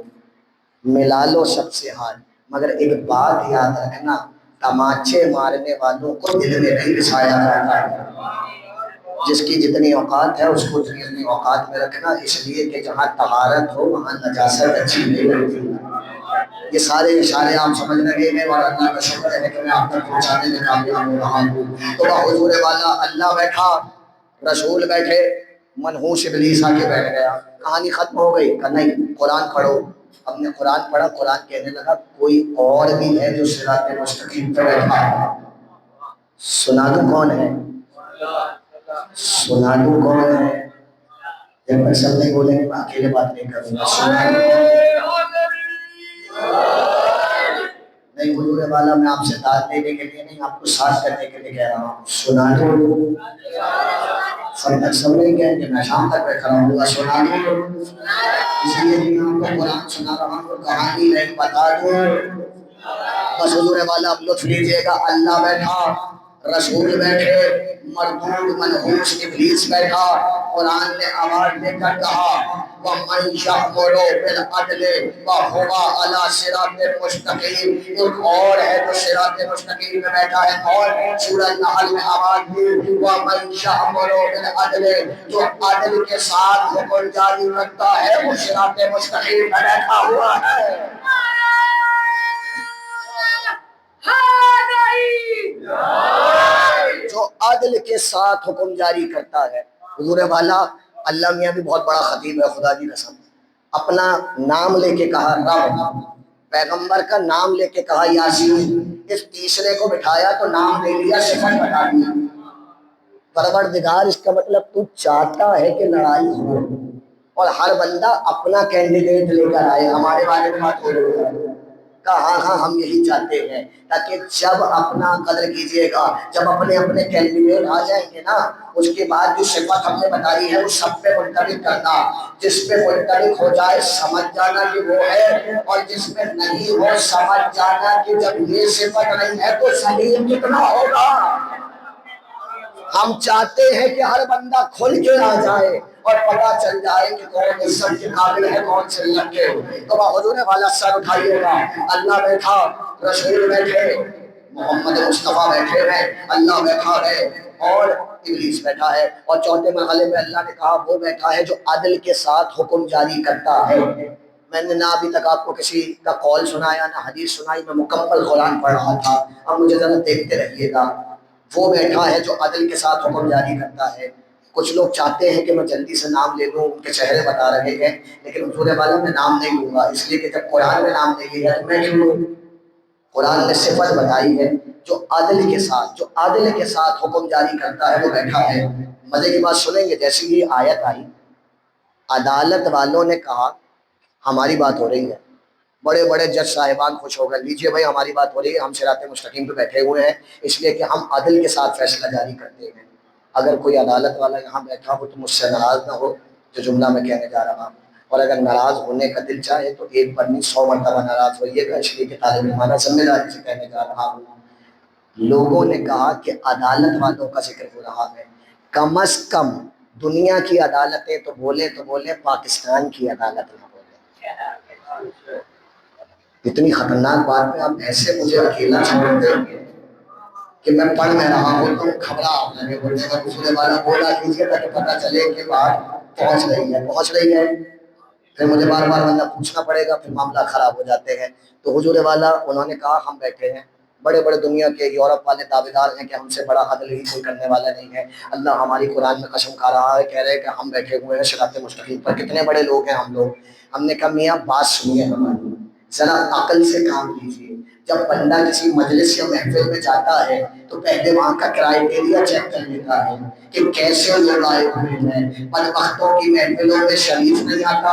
ملا لو سب سے ہاتھ، مگر ایک بات یاد رکھنا، تماچے مارنے والوں کو دل میں نہیں بسایا جاتا ہے۔ جس کی جتنی اوقات ہے اس کو اتنی اوقات میں رکھنا، اس لیے کہ جہاں طہارت ہو وہاں نجاست اچھی نہیں لگتی۔ یہ سارے اشارے آپ سمجھ رہے ہیں اور اللہ کا شکر ہے کہ میں آپ تک پہنچانے میں کامیاب ہو رہا ہوں۔ تو حضور والا اللہ بیٹھا، رسول بیٹھے، منحوس ابلیس آ کے بیٹھ گیا، کہانی ختم ہو گئی۔ کہ نہیں، قرآن پڑھو۔ ہم نے قرآن پڑھا، قرآن کہنے لگا کوئی اور بھی ہے جو صراط مستقیم پہ بیٹھا ہے۔ سنا دوں کون ہے؟ سنا دوں کون ہے؟ جب میں سب نہیں بولیں گے میں اکیلے بات نہیں کروں گا۔ سنا دوں نہیں، حضور والا میں آپ سے داد دینے کے لیے نہیں، آپ کو ساتھ کرنے کے لیے کہہ رہا ہوں۔ سنا دوں، سب تک سب نہیں کہیں گے، میں شام تک بیٹھا رہوں گا۔ سنا دوں، اس لیے میں آپ کو قرآن سنا رہا ہوں، کہانی نہیں بتا دوں۔ بس حضور والا اب لطف لیجیے گا، اللہ بیٹھا، رسول بیٹھے، مردود منحوس ابلیس بیٹھا۔ قرآن نے آواز دے کر کہا وَمَنْ يَأْمُرُ بِالْعَدْلِ وَهُوَ عَلَىٰ صِرَاطٍ مُسْتَقِيمٍ۔ ایک اور ہے جو صراط مستقیم میں بیٹھا ہے، اور سورہ نحل میں آواز دی وَمَنْ يَأْمُرُ بِالْعَدْلِ، جو عدل کے ساتھ حکم جاری کرتا ہے وہ صراط مستقیم میں بیٹھا ہوا ہے۔ جو عدل کے ساتھ حکم جاری کرتا ہے۔ حضور والا اللہ میاں بھی بہت بڑا خطیب ہے، خدا کی قسم، اپنا نام لے کے کہا رب، پیغمبر کا نام لے کے کہا یاسین، اس تیسرے کو بٹھایا تو نام لے لیا، صفت بتا دیا پروردگار۔ اس کا مطلب تو چاہتا ہے کہ لڑائی ہو اور ہر بندہ اپنا کینڈیڈیٹ لے کر آئے۔ ہمارے بارے میں بات ہو رہی ہے، کہا ہاں ہاں ہم یہی چاہتے ہیں، تاکہ جب اپنا قدر کیجئے گا، جب اپنے اپنے کینڈیڈیٹ آ جائیں گے نا، اس کے بعد جو صفت ہم نے بتائی ہے وہ سب پہ منطبق کرنا، جس پہ منطبق ہو جائے سمجھ جانا کہ وہ ہے، اور جس پہ نہیں ہو سمجھ جانا کہ جب یہ صفت نہیں ہے تو صحیح کتنا ہوگا۔ ہم چاہتے ہیں کہ ہر بندہ کھل کے آ جائے اور پتہ چل جائے کہ کون عزت کے قابل ہے، کون سے لگے۔ تو حضور والا سر اٹھائیے گا، اللہ بیٹھا، رسول بیٹھے، محمد مصطفیٰ بیٹھے ہیں، اللہ بیٹھا ہے اور ابلیس بیٹھا ہے، اور چوتھے مرحلے میں اللہ نے کہا وہ بیٹھا ہے جو عدل کے ساتھ حکم جاری کرتا ہے۔ میں نے نہ ابھی تک آپ کو کسی کا قول سنایا نہ حدیث سنائی، میں مکمل قرآن پڑھ رہا تھا، اب مجھے ذرا دیکھتے رہیے گا۔ وہ بیٹھا ہے جو عدل کے ساتھ حکم جاری کرتا ہے۔ کچھ لوگ چاہتے ہیں کہ میں جلدی سے نام لے لوں، ان کے چہرے بتا رہے ہیں، لیکن حضور والا میں نام نہیں لوں گا، اس لیے کہ جب قرآن میں نام نہیں لیا تو میں کیوں لوں؟ قرآن نے صفت بتائی ہے، جو عادل کے ساتھ حکم جاری کرتا ہے وہ بیٹھا ہے۔ مزے کی بات سنیں گے، جیسی یہ آیت آئی عدالت والوں نے کہا ہماری بات ہو رہی ہے، بڑے بڑے جج صاحبان خوش ہو گئے، لیجیے بھائی ہماری بات ہو رہی ہے، ہم صراط مستقیم پہ بیٹھے ہوئے ہیں اس لیے کہ ہم عدل کے ساتھ فیصلہ جاری کرتے ہیں۔ اگر کوئی عدالت والا یہاں بیٹھا ہو تو مجھ سے ناراض نہ ہو جو جملہ میں کہنے جا رہا ہوں، اور اگر ناراض ہونے کا دل چاہے تو ایک بار نہیں 100 مرتبہ ناراض ہوئیے گا، اس لیے کہ طالب علمانہ ذمہ داری سے کہنے جا رہا ہوں۔ لوگوں نے کہا کہ عدالت والوں کا ذکر ہو رہا ہے، کم از کم دنیا کی عدالتیں تو بولے پاکستان کی عدالت نہ بولے۔ اتنی خطرناک بات میں آپ ایسے مجھے اکیلا چھوڑ دیں کہ میں پڑھ میں رہا ہوں تو گھبرا لگے بولنے کا دوسرے والا بولا کیجیے تاکہ پتہ چلے کہ بات پہنچ رہی ہے، پھر مجھے بار بار بندہ پوچھنا پڑے گا، پھر معاملہ خراب ہو جاتے ہیں۔ تو حضور والا انہوں نے کہا ہم بیٹھے ہیں، بڑے بڑے دنیا کے یورپ والے دعوے دار ہیں کہ ہم سے بڑا عدل ہی کوئی کرنے والا نہیں ہے، اللہ ہماری قرآن میں قسم کھا رہا ہے، کہہ رہے ہیں کہ ہم بیٹھے ہوئے ہیں صراط مستقیم پر، کتنے بڑے لوگ ہیں ہم لوگ۔ ہم نے کہا میاں بات سنیے ہماری، ذرا عقل سے کام لیجیے۔ جب بندہ کسی مجلس یا محفل میں جاتا ہے تو پہلے وہاں کا کرائیٹیریا چیک کر لیتا ہے کہ کیسے لوگ آئے ہوئے ہیں۔ بدبختوں کی محفلوں میں شریف نہیں آتا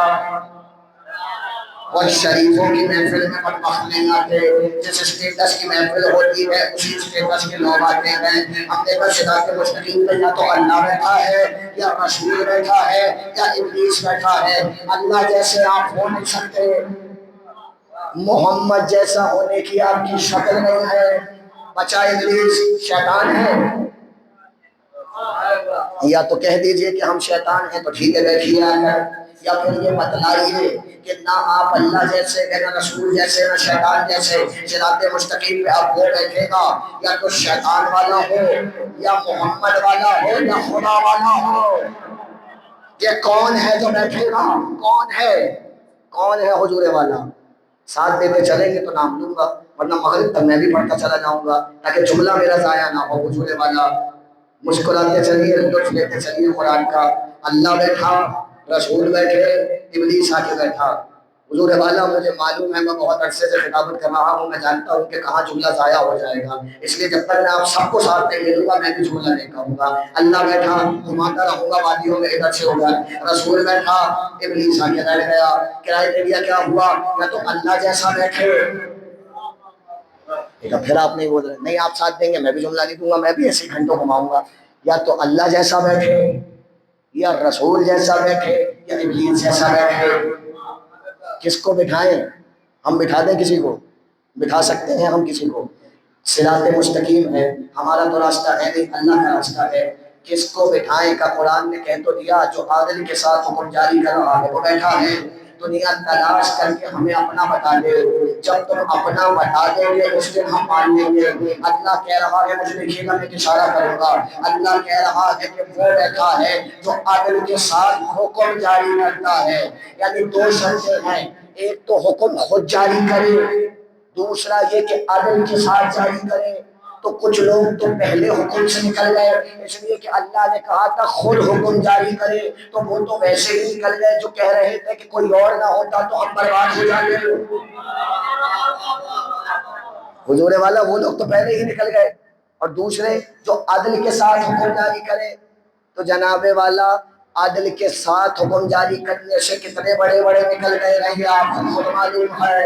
اور شریفوں کی محفل میں بدبخت نہیں آتے۔ جس اسٹیٹس کی محفل ہوتی ہے اسی اسٹیٹس کے لوگ آتے ہیں۔ ہم نے بس صراط مستقیم پہ یا تو اللہ بیٹھا ہے یا رسول بیٹھا ہے یا ابلیس بیٹھا ہے۔ اللہ جیسے آپ ہو نہیں سکتے، محمد جیسا ہونے کی آپ کی شکل نہیں ہے، بچہ ابلیس شیطان ہے۔ یا تو کہہ دیجئے کہ ہم شیطان ہیں تو ٹھیک ہے بیٹھیے آ کر، یا پھر یہ بتلائیے کہ نہ آپ اللہ جیسے نہ رسول جیسے نہ شیطان جیسے، صراط مستقیم پہ آپ وہ بیٹھے گا یا تو شیطان والا ہو یا محمد والا ہو یا خدا والا ہو۔ یہ کون ہے جو بیٹھے گا؟ کون ہے حضور والا؟ ساتھ دیتے چلیں گے تو نام لوں گا، ورنہ مغرب تک میں بھی پڑھتا چلا جاؤں گا تاکہ جملہ میرا ضائع نہ ہو۔ حضور والا مسکراتے چلیے، لطف لیتے چلیے قرآن کا۔ اللہ بیٹھا، رسول بیٹھے، ابلیس آ کے بیٹھا۔ حضور والا مجھے معلوم ہے میں بہت عرصے سے خطابت کر رہا ہوں، میں جانتا ہوں کہ کہاں جملہ ضائع ہو جائے گا، اس لیے جب تک میں آپ سب کو ساتھ نہیں ملوں گا میں بھی جملہ نہیں کہوں گا۔ اللہ بیٹھا، گھماتا رہوں گا وادیوں میں ادھر سے ادھر۔ رسول بیٹھا، ابلیس آ کے بیٹھ گیا۔ کرائیٹیریا کیا ہوا؟ یا تو اللہ جیسا بیٹھے، پھر آپ نہیں بول رہے، نہیں آپ ساتھ دیں گے میں بھی جملہ نہیں دوں گا، میں بھی ایسے گھنٹوں گھماؤں گا۔ یا تو اللہ جیسا بیٹھے یا رسول جیسا بیٹھے یا ابلیس جیسا بیٹھے۔ کس کو بٹھائیں؟ ہم بٹھا دیں کسی کو؟ بٹھا سکتے ہیں ہم کسی کو؟ صراط مستقیم ہے، ہمارا تو راستہ ہے نہیں، اللہ کا راستہ ہے۔ کس کو بٹھائیں کا قرآن نے کہہ تو دیا، جو عادل کے ساتھ حکم جاری کر رہا ہے وہ بیٹھا ہے۔ دنیا تلاش کر کے ہمیں اپنا بتا دے، جب تم اپنا بتا دیں گے اس دن ہم مان لیں گے۔ اللہ کہہ رہا ہے، مجھے دیکھیے گا میں اشارہ کروں گا، اللہ کہہ رہا ہے کہ وہ بیٹھا ہے جو عادل کے ساتھ حکم جاری کرتا ہے۔ یعنی دو شرطیں ہیں، ایک تو حکم خود جاری کرے، دوسرا یہ کہ عدل کے ساتھ جاری کرے۔ تو کچھ لوگ تو پہلے حکم سے نکل گئے، اس لیے کہ اللہ نے کہا تھا خود حکم جاری کرے، تو وہ تو ویسے ہی نکل گئے جو کہہ رہے تھے کہ کوئی اور نہ ہوتا تو ہم برباد ہو جاتے۔ حضور والا وہ لوگ تو پہلے ہی نکل گئے، اور دوسرے جو عدل کے ساتھ حکم جاری کرے، تو جناب والا عدل کے ساتھ حکم جاری کرنے سے کتنے بڑے بڑے نکل گئے رہے آپ کو خود معلوم ہے۔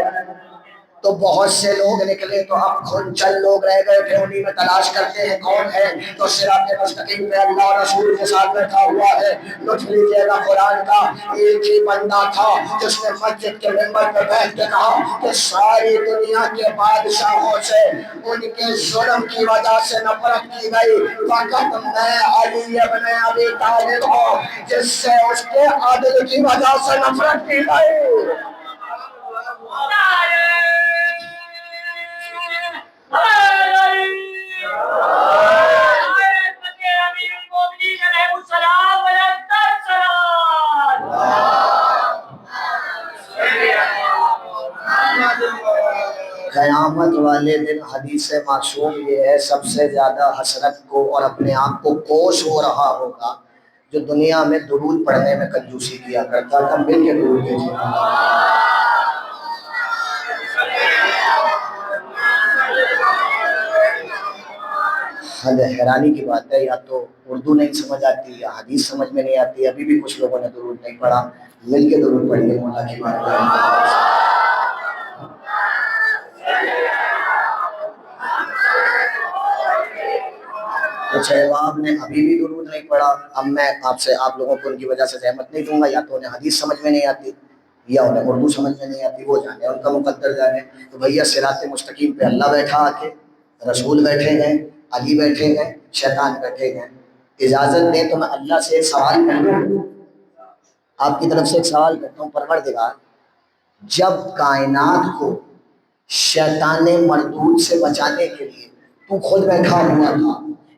تو بہت سے لوگ نکلے تو اب خود چند لوگ رہ گئے، پھر انہیں میں تلاش کرتے ہیں کون ہے، تو صراط مستقیم پہ اللہ رسول کے ساتھ بیٹھا ہوا ہے۔ لطف لیجیے گا قرآن کا، ایک ہی بندہ تھا جس نے مسجد کے ممبر پہ بیٹھ کے کہا کہ ساری دنیا کے بادشاہوں سے ان کے ظلم کی وجہ سے نفرت کی گئی، فقط میں علی ابن ابی طالب ہوں جس سے اس کے عدل کی وجہ سے نفرت کی گئی۔ قیامت والے دن حدیث معصوم یہ ہے، سب سے زیادہ حسرت کو اور اپنے آپ کو کوش ہو رہا ہوگا جو دنیا میں درود پڑھنے میں کنجوسی کیا کرتا تھا۔ مل کے درود بھیجیے۔ حد حیرانی کی بات ہے، یا تو اردو نہیں سمجھ آتی یا حدیث سمجھ میں نہیں آتی. ابھی بھی کچھ لوگوں نے درود نہیں پڑھا. مل کے درود پڑھیے مولا کی بارگاہ میں. کچھ احباب نے ابھی بھی درود نہیں پڑھا. اب میں آپ لوگوں کو ان کی وجہ سے زحمت نہیں دوں گا. یا تو انہیں حدیث سمجھ میں نہیں آتی یا انہیں اردو سمجھ میں نہیں آتی، وہ جانے ان کا مقدر جانے. تو بھیا صراط مستقیم پہ اللہ بیٹھا آ کے، رسول بیٹھے ہیں، علی بیٹھے ہیں، شیطان بیٹھے ہیں. اجازت دیں تو میں اللہ سے ایک سوال کروں، آپ کی طرف سے ایک سوال کرتا ہوں. پروردگار، جب کائنات کو شیطان مردود سے بچانے کے لیے تو خود بیٹھا ہوا تھا،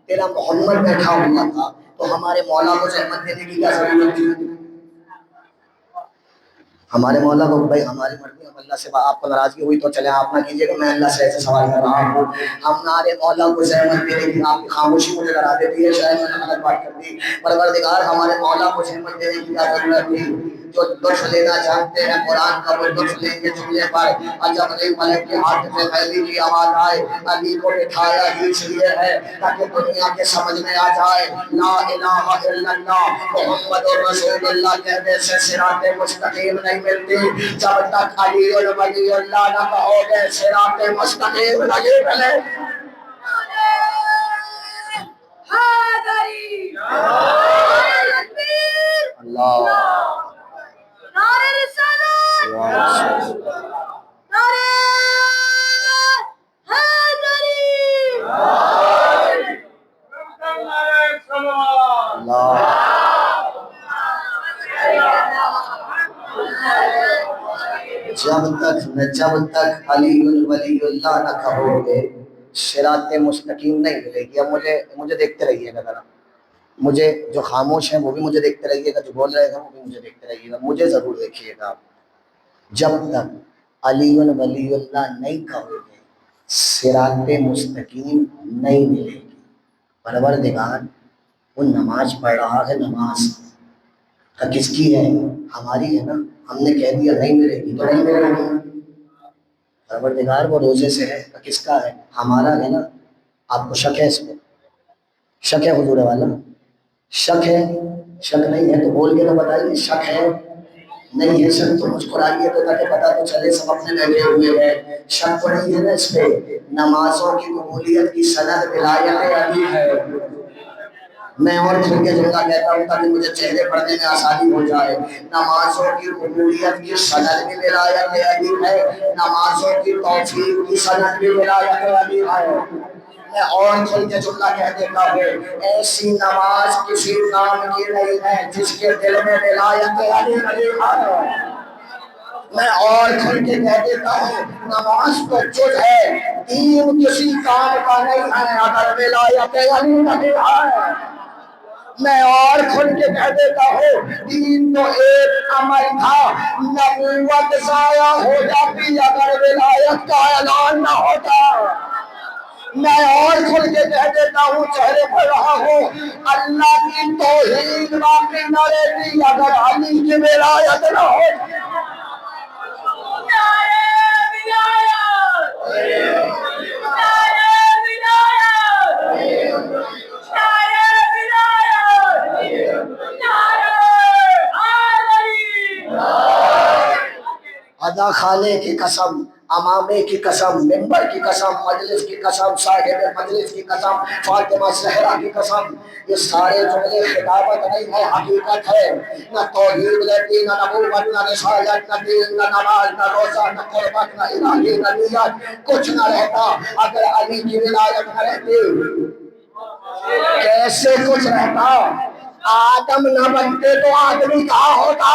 تیرا محمد بیٹھا ہوا تھا، تو ہمارے مولا کو زحمت دینے کی کیا ضرورت تھی؟ ہمارے مولا کو بھائی ہماری مرضی، ہم اللہ سے آپ کو ناراضگی ہوئی تو چلے آپ نہ کیجیے گا، میں اللہ سے ایسے سوال کر رہا ہوں. ہمارے مولا کو زحمت دینے کی آپ کی خاموشی مجھے ڈرا دیتی ہے، شاید میں نے غلط بات کر دی. پروردگار، ہمارے مولا کو زحمت دینے کی کیا ضرورت تھی؟ جو لطف لینا چاہتے ہیں قرآن کا، وہ لطف لیں گے جملے پر. جب علی ملک کے ہاتھ میں مہدی کی آواز آئے، علی کو بٹھایا اس لیے ہے تاکہ دنیا کے سمجھ میں آ جائے لا الہ الا اللہ محمد رسول اللہ کہنے سے صراط مستقیم نہیں ملتی. جب تک علی ولی اللہ نہ کہو گے صراط مستقیم نہیں ملے. اللہ نعرہ رسالت، نعرہ حیدری، جب تک علی ولی اللہ نہ کہو گے صراط مستقیم نہیں ملے گی. اب مجھے دیکھتے رہیے گا ذرا، مجھے جو خاموش ہیں وہ بھی مجھے دیکھتے رہیے گا، جو بول رہے ہیں وہ بھی مجھے دیکھتے رہیے گا. مجھے ضرور دیکھیے گا. جب تک علی ولی اللہ نہیں کہو گے صراط مستقیم نہیں ملے گی. پروردگار، وہ نماز پڑھ رہا ہے، نماز کس کی ہے؟ ہماری ہے نا. ہم نے کہہ دیا نہیں ملے گی تو نہیں ملے گی. پروردگار، وہ روزے سے ہے، کس کا ہے؟ ہمارا ہے نا. آپ کو شک ہے اس پہ؟ شک ہے حضور والا؟ شک ہے؟ شک نہیں ہے تو بول کے تو بتائیے. شک ہے؟ نہیں ہے شک تو مسکرائیے تو تاکہ پتہ تو چلے سب اپنے بیٹھے ہوئے ہیں. شک تو نہیں ہے نا اس پہ؟ نمازوں کی قبولیت کی سند ولایت علی ہے. میں اور کھل کے جملہ کہتا ہوں تاکہ مجھے چہرے پڑھنے میں آسانی ہو جائے. نمازوں کی قبولیت کی سند بھی ولایت علی ہے، نمازوں کی توفیق کی سند بھی ولایت علی ہے. میں اور کھل کے جملہ کہہ دیتا ہوں، ایسی نماز کسی کام کی نہیں ہے جس کے دل میں ولایت علی نہیں ہے. میں اور کھل کے کہہ دیتا ہوں، نماز تو جز ہے، دین کسی کام کا نہیں ہے اگر ولایت علی نہیں ہے. میں اور کھل کے کہہ دیتا ہوں، دین تو ایک عمل تھا، نبوت ضائع ہو جاتی اگر ولایت کا اعلان نہ ہوتا. میں اور کھل کے کہہ دیتا ہوں، چہرے پڑھ رہا ہوں، اللہ کی توحید باقی نہ رہتی اگر علی کی ولایت نہ ہوتی. ادا خانے کی قسم، امامے کی قسم، ممبر کی قسم، مجلس کی قسم، صاحب مجلس کی قسم، فاطمہ زہرا کی قسم. یہ سارے جملے خطابت نہیں ہے، حقیقت ہے. نہ توحید رہتی، نہ نبوت، نہ رسالت، نہ دین، نہ نماز، نہ روزہ، نہ قربت، نہ الہی، نہ نیت، کچھ نہ رہتا اگر علی کی ولایت نہ رہتی. کیسے کچھ رہتا؟ آدم نہ بنتے تو آدمی کہاں ہوتا؟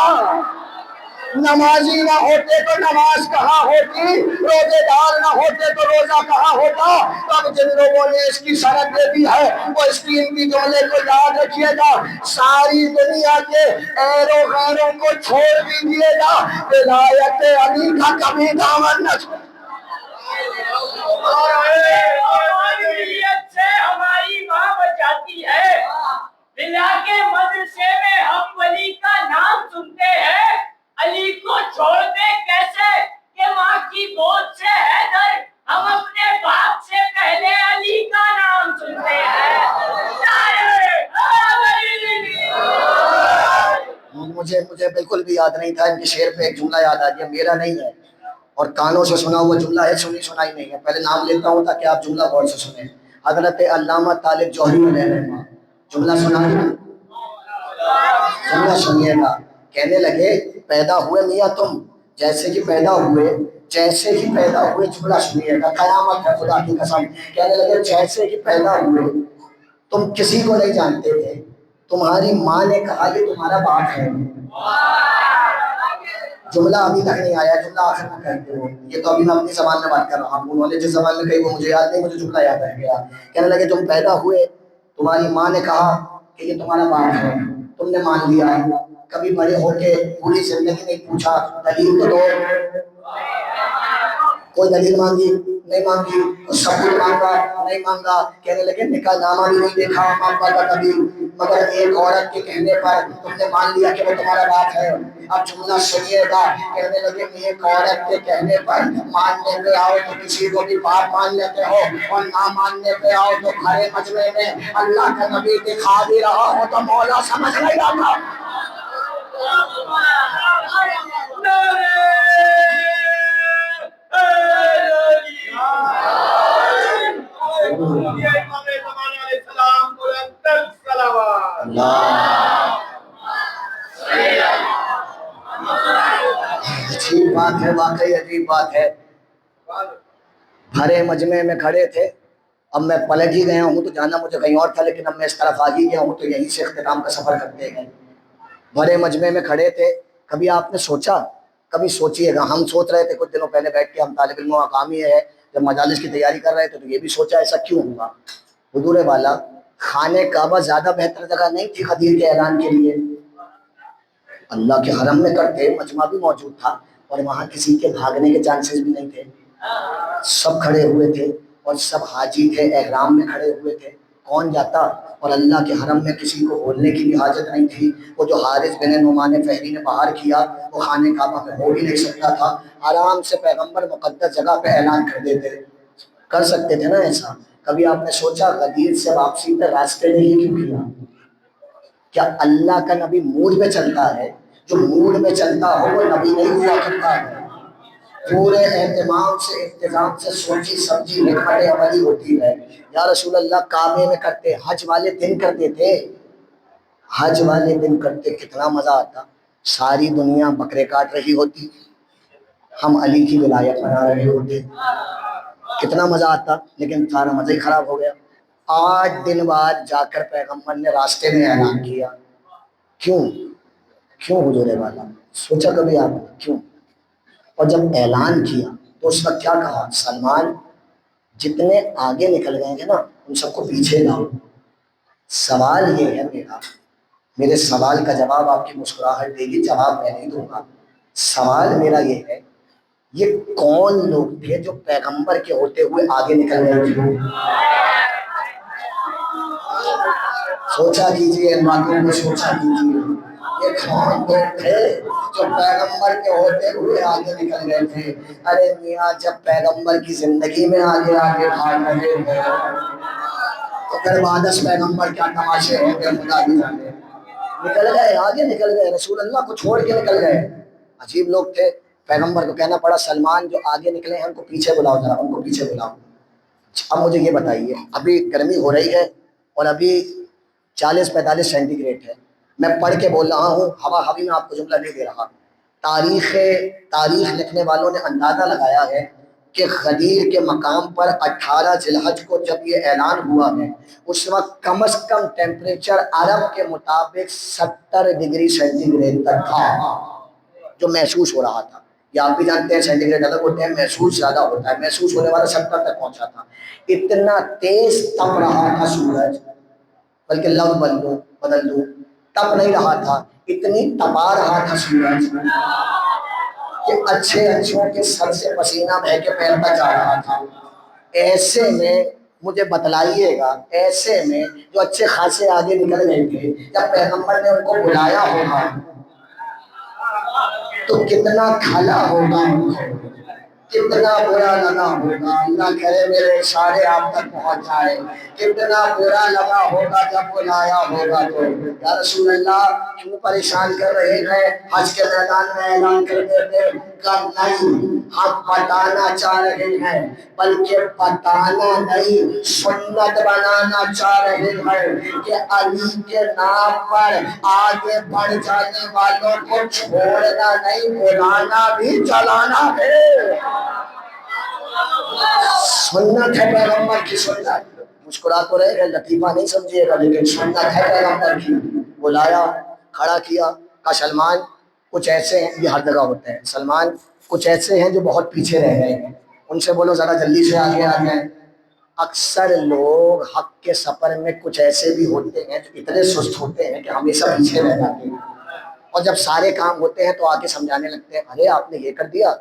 نمازی نہ ہوتے تو نماز کہاں ہوتی؟ روزے دار نہ ہوتے تو روزہ کہاں ہوتا؟ اب جن لوگوں نے اس کی سند دے دی ہے وہ اس کی ان کی جملے کو یاد رکھیے گا. ساری دنیا کے ایرو غیروں کو چھوڑ دیجیے گا، ولایت علی کا کبھی دامن نہ چھوڑ. ہماری ماں بچاتی ہے. بلا کے مدرسے میں ہم ولی کا نام سنتے ہیں، علی کو چھوڑ دے کیسے کہ ماں کی گود سے ہے در. ہم اپنے باپ سے پہلے علی کا نام سنتے ہیں. مجھے بالکل بھی یاد نہیں تھا. ان کے شعر پہ ایک جملہ یاد آ گیا, میرا نہیں ہے اور کانوں سے سنا ہوا جملہ ہے, سنائی نہیں ہے. پہلے نام لیتا ہوں تاکہ آپ جملہ غور سے سنیں. حضرت علامہ طالب جوہری علیہ الرحمہ, جملہ سنا ہے, جملہ سنیے گا. کہنے لگے پیدا ہوئے میاں تم جیسے کہ پیدا ہوئے, جیسے ہی پیدا ہوئے, جملہ سنیے گا, قیامت ہے خدا کی قسم. کہنے لگے جیسے ہی پیدا ہوئے تم کسی کو نہیں جانتے تھے, تمہاری ماں نے کہا یہ تمہارا باپ ہے. جملہ ابھی تک نہیں آیا, جملہ آخر میں کہتے ہو. یہ تو ابھی میں اپنی زبان میں بات کر رہا ہوں, انہوں نے جس زبان میں کہی وہ مجھے یاد نہیں, مجھے جملہ یاد رہ گیا. کہنے لگے تم پیدا ہوئے, تمہاری ماں نے کہا کہ یہ تمہارا باپ ہے, تم نے مان لیا. کبھی بڑے ہو کے پوری زندگی نہیں پوچھا دلیل تو دو, کوئی دلیل مانگی نہیں مانگی, ثبوت مانگا نہیں مانگا. کہنے لگے نکاح نامہ بھی نہیں دیکھا ماں باپ کا کبھی, مگر ایک عورت کے کہنے پر تم نے مان لیا کہ وہ تمہارا باپ ہے. اب جملہ سنیے گا. کہنے لگے ایک عورت کے کہنے پر ماننے پہ آؤ تو کسی کو بھی باپ مان لیتے ہو, اور نہ ماننے پہ آؤ تو بھرے مجمع میں اللہ کا نبی دکھا بھی رہا ہو تو مولا سمجھ نہیں آتا. عجیب بات ہے, واقعی عجیب بات ہے. بھرے مجمع میں کھڑے تھے, اب میں پلٹ ہی گیا ہوں تو جانا مجھے کہیں اور تھا, لیکن اب میں اس طرف آ ہی گیا ہوں تو یہیں سے اختتام کا سفر کرتے ہیں. بھرے مجمع میں کھڑے تھے. کبھی آپ نے سوچا, کبھی سوچیے گا, ہم سوچ رہے تھے کچھ دنوں پہلے بیٹھ کے, ہم طالب علموں کا کام یہ ہے جب مجالس کی تیاری کر رہے تھے تو یہ بھی سوچا ایسا کیوں ہوگا. حضور والا خانہ کعبہ زیادہ بہتر جگہ نہیں تھی غدیر کے اعلان کے لیے, اللہ کے حرم میں کرتے, مجمع بھی موجود تھا اور وہاں کسی کے بھاگنے کے چانسز بھی نہیں تھے. سب کھڑے ہوئے تھے اور سب حاجی تھے, احرام میں کھڑے ہوئے تھے. کون جاتا, اور اللہ کے حرم میں کسی کو بولنے کی بھی حاجت نہیں تھی. وہ جو حارث بن نعمان فہری نے باہر کیا وہ خانہ کعبہ میں ہو بھی نہیں سکتا تھا. آرام سے پیغمبر مقدس جگہ پہ اعلان کر دیتے, کر سکتے تھے نا ایسا. کبھی آپ نے سوچا غدیر سے واپسی پہ راستے میں یہ کیوں کیا؟ کیا اللہ کا نبی موڈ میں چلتا ہے؟ جو موڈ میں چلتا ہو وہ نبی نہیں ہوا کرتا ہے. پورے اہتمام سے انتظام سے سوچی سمجھی حکمت عملی ہوتی ہے. یا رسول اللہ کعبے میں کرتے, حج والے دن کرتے تھے, حج والے دن کرتے, کتنا مزہ آتا. ساری دنیا بکرے کاٹ رہی ہوتی, ہم علی کی ولایت منا رہے ہوتے, کتنا مزہ آتا. لیکن سارا مزہ ہی خراب ہو گیا. 8 دن بعد جا کر پیغمبر نے راستے میں اعلان کیا. کیوں حضور والا, سوچا کبھی آپ کیوں؟ اور جب اعلان کیا تو اس وقت کیا کہا, سلمان جتنے آگے نکل گئے ہیں نا ان سب کو پیچھے لاؤ. سوال یہ ہے میرے سوال کا جواب آپ کی مسکراہٹ دے گی, جواب میں نہیں دوں گا. سوال میرا یہ ہے, یہ کون لوگ تھے جو پیغمبر کے ہوتے ہوئے آگے نکل گئے تھے؟ سوچا کیجیے, باتوں میں سوچا کیجیے, یہ کون لوگ تھے جو پیغمبر کے ہوتے ہوئے آگے نکل گئے تھے؟ ارے میاں جب پیغمبر کی زندگی میں آگے بھاگ رہے ہیں تو پھر بعد پیغمبر کیا تماشے ہوں گے خدا بھی جانے. نکل گئے, آگے نکل گئے, رسول اللہ کو چھوڑ کے نکل گئے. عجیب لوگ تھے. پیغمبر کو کہنا پڑا سلمان جو آگے نکلے ہیں ان کو پیچھے بلاؤ, ذرا ان کو پیچھے بلاؤ. اب مجھے یہ بتائیے, ابھی گرمی ہو رہی ہے اور ابھی 40-45 سینٹی گریڈ ہے. میں پڑھ کے بول رہا ہوں, ہوا میں آپ کو جملہ نہیں دے رہا. تاریخ لکھنے والوں نے اندازہ لگایا ہے کہ غدیر کے مقام پر 18 ذی الحج کو جب یہ اعلان ہوا ہے اس وقت کم از کم ٹیمپریچر عرب کے مطابق 70 ڈگری سینٹی گریڈ تک تھا جو محسوس ہو رہا تھا. یہ آپ بھی جانتے ہیں سینٹی گریڈ الگ ہوتے ہیں, محسوس زیادہ ہوتا ہے, محسوس ہونے والا 70 تک پہنچا تھا. اتنا تیز تپ رہا تھا سورج, بلکہ لفظ بدل دوں, تپ نہیں رہا تھا, اتنی تپا رہا تھا سورج کہ اچھوں کے سر سے پسینہ بہہ کے پیر تک جا رہا تھا. ایسے میں مجھے بتلائیے گا, ایسے میں جو اچھے خاصے آگے نکل گئے تھے جب پیغمبر نے ان کو بلایا ہوگا تو کتنا کھلا ہوگا ان کو, کتنا برا لگا ہوگا، اللہ کرے میرے اشارے آپ تک پہنچ جائے، کتنا برا لگا ہوگا جب بلایا ہوگا تو یا رسول اللہ کیوں پریشان کر رہے ہیں؟ حج کے میدان میں اعلان کر دیتے کہ نہیں ہم بتانا چاہ رہے ہیں، بلکہ بتانا نہیں سنت بنانا چاہ رہے ہیں کہ علی کے نام پر آگے بڑھ جانے والوں کو چھوڑنا نہیں، بلانا بھی چلانا ہے۔ سنت ہے پیغمبر کی سنت، مسکرا تو رہے گا لطیفہ نہیں سمجھیے گا، لیکن سنت ہے پیغمبر کی۔ بلایا، کھڑا کیا، کہا سلمان کچھ ایسے ہیں، یہ ہر جگہ ہوتے ہیں، سلمان کچھ ایسے ہیں جو بہت پیچھے رہ گئے ہیں، ان سے بولو ذرا جلدی سے آگے آ جائیں۔ اکثر لوگ حق کے سفر میں کچھ ایسے بھی ہوتے ہیں جو اتنے سست ہوتے ہیں کہ ہمیشہ پیچھے رہ جاتے ہیں، اور جب سارے کام ہوتے ہیں تو آ کے سمجھانے لگتے ہیں ارے آپ نے یہ کر دیا،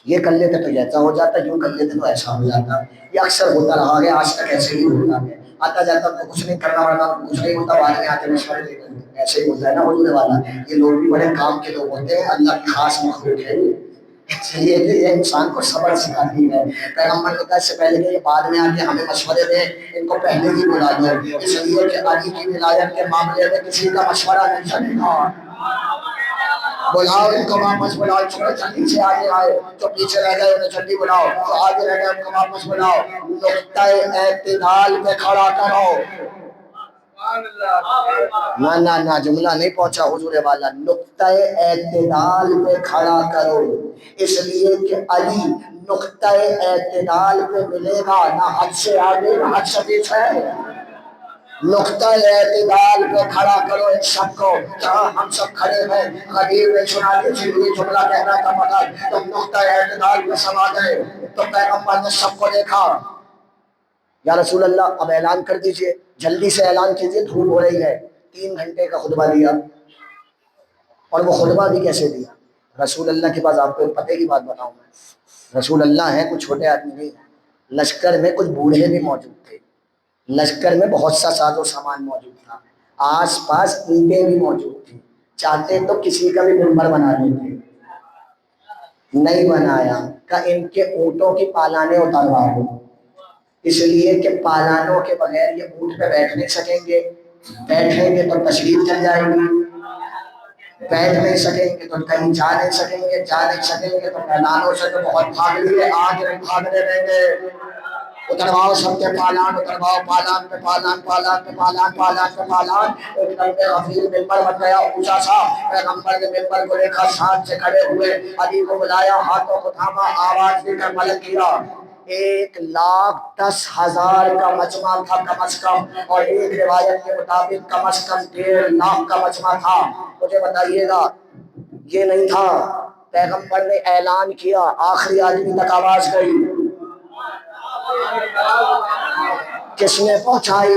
یہ کر لیتے تو ایسا ہو جاتا، یوں کر لیتے تو ایسا ہو جاتا۔ یہ اکثر ہوتا رہا ہے، آج تک ایسے ہی ہوتا ہے، آتا جاتا تو کچھ نہیں کرنا پڑتا، کچھ نہیں ہوتا، بعد میں آتے مشورے دے کر ایسے ہی ہوتا ہے نا حضور والا۔ یہ لوگ بھی بڑے کام کے لوگ ہوتے ہیں، اللہ کی خاص مخلوق ہے اس لیے کہ یہ انسان کو صبر سکھاتی ہے۔ پیغمبر نے کہا اس سے پہلے کہ یہ بعد میں آ کے ہمیں مشورے دیں، ان کو پہلے ہی بلا دو، اس لیے کہ علی کی ولایت کے معاملے میں کسی کا مشورہ نہیں چلے گا۔ بلاؤ ان کو واپس بلاؤ، چھوڑو جلدی سے آگے آئے، جو پیچھے رہ گئے انہیں جلدی بلاؤ، جو آگے رہ گئے ان کو واپس بلاؤ، نقطۂ اعتدال پہ کھڑا کرو۔ نہ جملہ نہیں پہنچا حضور والا، نقطۂ اعتدال پہ کھڑا کرو، اس لیے کہ علی نقطۂ اعتدال پہ ملے گا، نہ حد سے آگے نہ حد سے پیچھے۔ نقطۂ اعتدال پہ کھڑا کرو ان سب کو، جہاں ہم سب کھڑے ہیں۔ غدیر نے سنا دی تھی یہ جملہ کہنا تھا مگر تم نقطۂ اعتدال پہ سما گئے تو پیغمبر نے سب کو دیکھا۔ یا رسول اللہ اب اعلان کر دیجئے، جلدی سے اعلان کیجئے، دھوپ ہو رہی ہے۔ 3 گھنٹے کا خطبہ دیا، اور وہ خطبہ بھی کیسے دیا؟ رسول اللہ کے پاس، آپ کو پتے کی بات بتاؤں میں، رسول اللہ ہیں کچھ چھوٹے آدمی نہیں ہیں، لشکر میں کچھ بوڑھے بھی موجود تھے، لشکر میں بہت سا ساز و سامان موجود تھا، آس پاس اینٹیں بھی موجود تھیں، چاہتے تو کسی کا بھی منبر بنا لیتے، نہیں بنایا، کہ ان کے اونٹوں کی پالانیں اتروا دو، اس لیے کہ پالانوں کے بغیر یہ اونٹ پہ بیٹھ نہیں سکیں گے، بیٹھیں گے تو تشریف چل جائے گی، بیٹھ نہیں سکیں گے تو کہیں جا نہیں سکیں گے، جا نہیں سکیں گے تو میدانوں سے تو بہت بھاگ لیے، آج نہیں بھاگنے دیں گے۔ اترواؤ سب کے پالان، اترواؤ پالان پہ پالان، پالان پہ پالان، پالان پہ پالان، ایک لمبے غفیر ممبر بن گیا اونچا سا۔ پیغمبر نے ممبر کو دیکھا، ساتھ سے کھڑے ہوئے، علی کو بلایا، ہاتھوں کو تھاما، آواز دے کر ملک کیا۔ 1,10,000 کا مجمع تھا کم از کم، اور ایک روایت کے مطابق کم از کم 1.5 لاکھ کا مجمع تھا۔ مجھے بتائیے گا، یہ نہیں تھا، پیغمبر نے اعلان کیا، آخری آدمی تک آواز گئی، کس نے پہنچائی؟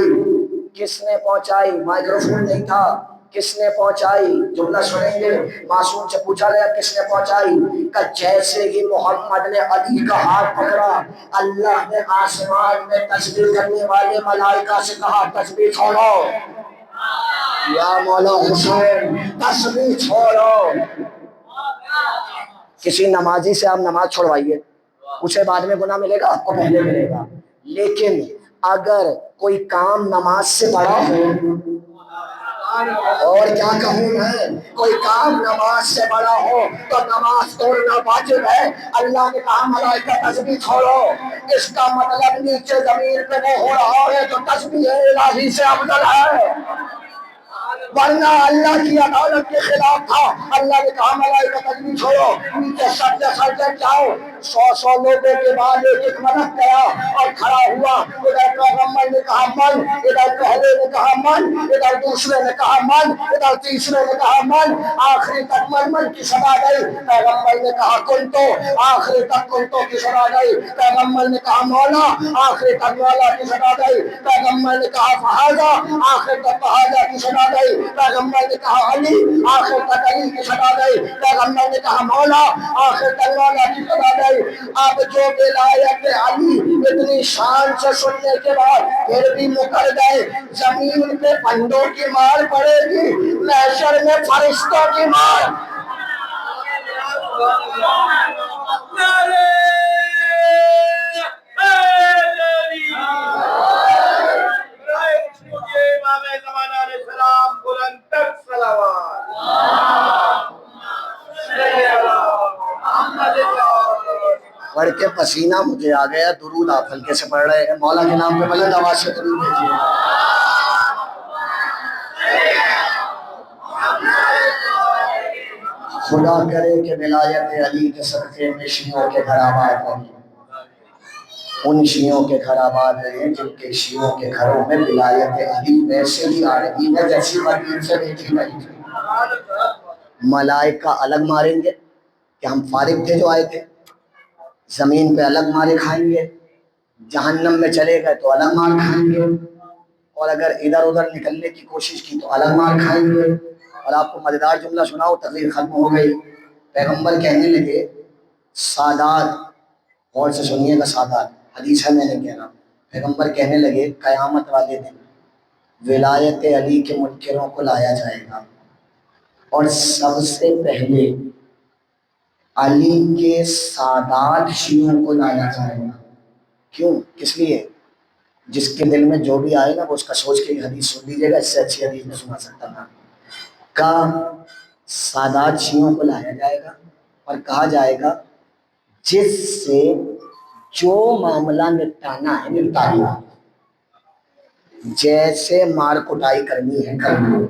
کس نے پہنچائی؟ مائکروفون نہیں تھا، کس نے پہنچائی؟ جملہ سنیں گے، معصوم سے پوچھا گیا کس نے پہنچائی؟ کہ جیسے ہی محمد نے علی کا ہاتھ پکڑا، اللہ نے آسمان میں تسبیح کرنے والے ملائکہ سے کہا تسبیح چھوڑو، یا مولا حسین تسبیح چھوڑو۔ کسی نمازی سے آپ نماز چھوڑوائیے، اسے بعد میں گناہ ملے گا، آپ کو پہلے ملے گا، لیکن اگر کوئی کام نماز سے بڑا ہو، اور کیا کہوں میں، کوئی کام نماز سے بڑا ہو تو نماز توڑنا واجب ہے۔ اللہ نے کہا ملائکہ تسبیح چھوڑو، اس کا مطلب نیچے زمین پہ وہ ہو رہا ہے جو تسبیح الہی سے افضل ہے، ورنہ اللہ کی عدالت کے خلاف تھا۔ اللہ نے کہا ملائکہ تسبیح چھوڑو، نیچے سجدے جاؤ۔ 100 لوگوں کے بعد ایک ملک گیا اور کھڑا ہوا، ادھر پیغمبر نے کہا من، ادھر پہلے نے کہا من، ادھر دوسرے نے کہا من، ادھر تیسرے نے کہا من، آخری تک من کی صدا گئی۔ پیغمبر نے کہا کنتو، آخری تک کنتو کی صدا گئی۔ پیغمبر نے کہا مولا، آخری تک مولا کی صدا گئی۔ پیغمبر نے کہا فہذا، آخر تک فہذا کی صدا گئی۔ پیغمبر نے کہا علی، آخر تک علی کی صدا گئی۔ پیغمبر نے کہا مولا، آخر تک مولا کی صدا گئی۔ اب جو ولایت علی اتنی شان سے سننے کے بعد پھر بھی مکر گئے، زمین پہ پنڈوں کی مار پڑے گی، محشر میں فرشتوں کی مار۔ کے پسینہ مجھے آ گیا. درود آپ ہلکے سے پڑھ رہے ہیں, مولا کے نام پہ بلند آواز سے درود بھیجیے. خدا کرے کہ ولایت علی کے صدقے میں شیعوں کے گھر آباد رہیں, ان شیعوں کے گھر آباد رہیں جن کے شیعوں کے گھروں میں ولایت علی ویسے ہی آ رہی ہے جیسی مدین سے دیکھی نہیں تھی. ملائکہ الگ ماریں گے کہ ہم فارغ تھے جو آئے تھے, زمین پہ الگ مارے کھائیں گے, جہنم میں چلے گئے تو الگ مار کھائیں گے, اور اگر ادھر ادھر نکلنے کی کوشش کی تو الگ مار کھائیں گے. اور آپ کو مزیدار جملہ سناؤ, تقریر ختم ہو گئی. پیغمبر کہنے لگے سادات, غور سے سنیے گا, سادات حدیث ہے میں نہیں کہہ رہا, پیغمبر کہنے لگے قیامت والے دن ولایت علی کے منکروں کو لایا جائے گا, اور سب سے پہلے علی کے سادات شیعوں کو لایا جائے گا. کیوں, کس لیے؟ جس کے دل میں جو بھی آئے گا وہ اس کا سوچ کے حدیث سن لیجیے گا, اس سے اچھی حدیث نہیں سنا سکتا تھا. کا سادات شیعوں کو لایا جائے گا اور کہا جائے گا جس سے جو معاملہ نپٹانا ہے نپٹائیے, جیسے مار کٹائی کرنی ہے کرنی.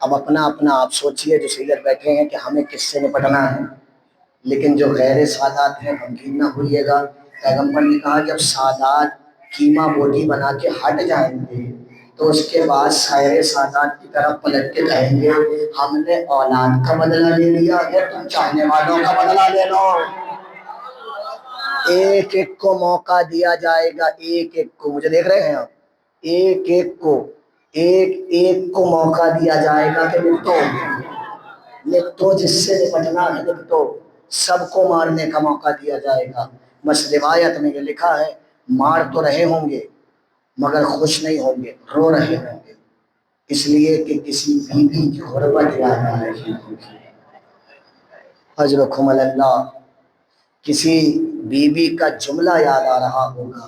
اب اپنا اپنا آپ سوچئے جو سید بیٹھے ہیں کہ ہمیں کس سے نپٹنا ہے, لیکن جو غیر سادات ہیں غمگین نہ ہوئیے گا. پیغمبر نے کہا جب سادات قیمہ بوٹی بنا کے ہٹ جائیں گے تو اس کے بعد سائر سادات کی طرف پلٹ کے کہیں گے ہم نے اولاد کا بدلہ لے لیا ہے, تم چاہنے والوں کا بدلہ لے لو. ایک ایک کو موقع دیا جائے گا, ایک ایک کو, مجھے دیکھ رہے ہیں آپ, ایک ایک کو موقع دیا جائے گا کہ نپٹو جس سے نپٹنا ہے نپٹو. سب کو مارنے کا موقع دیا جائے گا. بس روایت میں یہ لکھا ہے مار تو رہے ہوں گے مگر خوش نہیں ہوں گے, رو رہے ہوں گے, اس لیے کہ کسی بیوی کی غربت یاد آ رہی ہوگی. اجرکم اللہ, کسی بیوی کا جملہ یاد آ رہا ہوگا.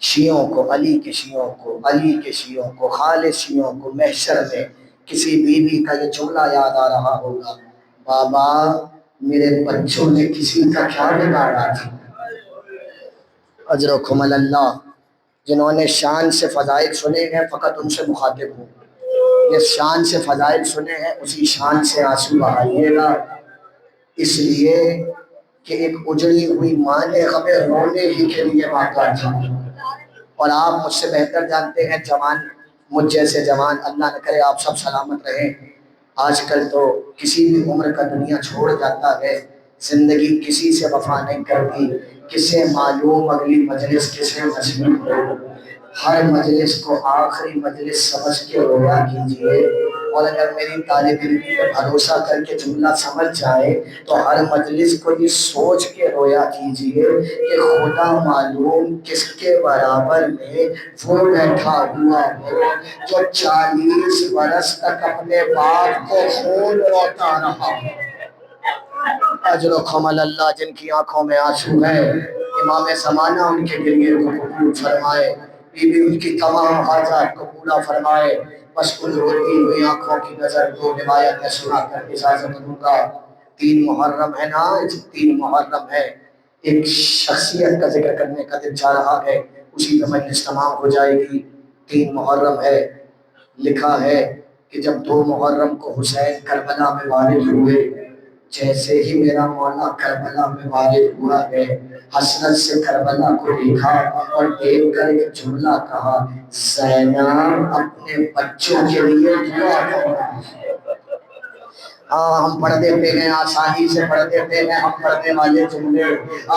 شیعوں کو, علی کے شیعوں کو, علی کے شیعوں کو, خالص شیعوں کو محشر میں کسی بیوی کا یہ جملہ یاد آ رہا ہوگا, بابا میرے بچوں نے کسی کا کیا بگاڑا تھا. اجرکم اللہ, جنہوں نے شان سے فضائل سنے ہیں فقط ان سے مخاطب ہوں. جس شان سے فضائل سنے ہیں اسی شان سے آنسو بہائیے گا, اس لیے کہ ایک اجڑی ہوئی ماں نے ہمیں رونے ہی کے لیے واقع تھا. اور آپ مجھ سے بہتر جانتے ہیں, جوان مجھ جیسے جوان, اللہ نہ کرے آپ سب سلامت رہیں. آج کل تو کسی بھی عمر کا دنیا چھوڑ جاتا ہے, زندگی کسی سے وفا نہیں کرتی. کسے معلوم اگلی مجلس کسے نصیب ہو. ہر مجلس کو آخری مجلس سمجھ کے رویا کیجئے, اور اگر میری طالب علم پہ بھروسہ کر کے جملہ سمجھ جائے تو ہر مجلس کو یہ سوچ کے رویا کیجئے کہ خدا معلوم کس کے برابر میں وہ بیٹھا ہوا ہو جو 40 برس تک اپنے باپ کو خون روتا رہا. اجرکم اللہ, جن کی آنکھوں میں آنسو ہے امام زمانہ ان کے گریے کو قبول فرمائے, بی بی ان کی تمام حاجات کو پورا فرمائے. بس ان روتی ہوئی آنکھوں کی نظر کو روایت میں سنا کر اجازت دوں گا. 3 محرم ہے نا, 3 محرم ہے, ایک شخصیت کا ذکر کرنے کا دل چاہ رہا ہے, اسی پہ مجلس تمام ہو جائے گی. 3 محرم ہے, لکھا ہے کہ جب 2 محرم کو حسین کربلا میں والد ہوئے, جیسے ہی میرا مولا کربلا میں والد ہوا ہے حسرت سے کربلا کو دیکھا اور دیکھ کر ایک جملہ کہا, زینب اپنے بچوں کے لیے دعا کرنا. ہم پڑھ دیتے ہیں, آسانی سے پڑھ دیتے ہیں, ہم پڑھنے والے جملے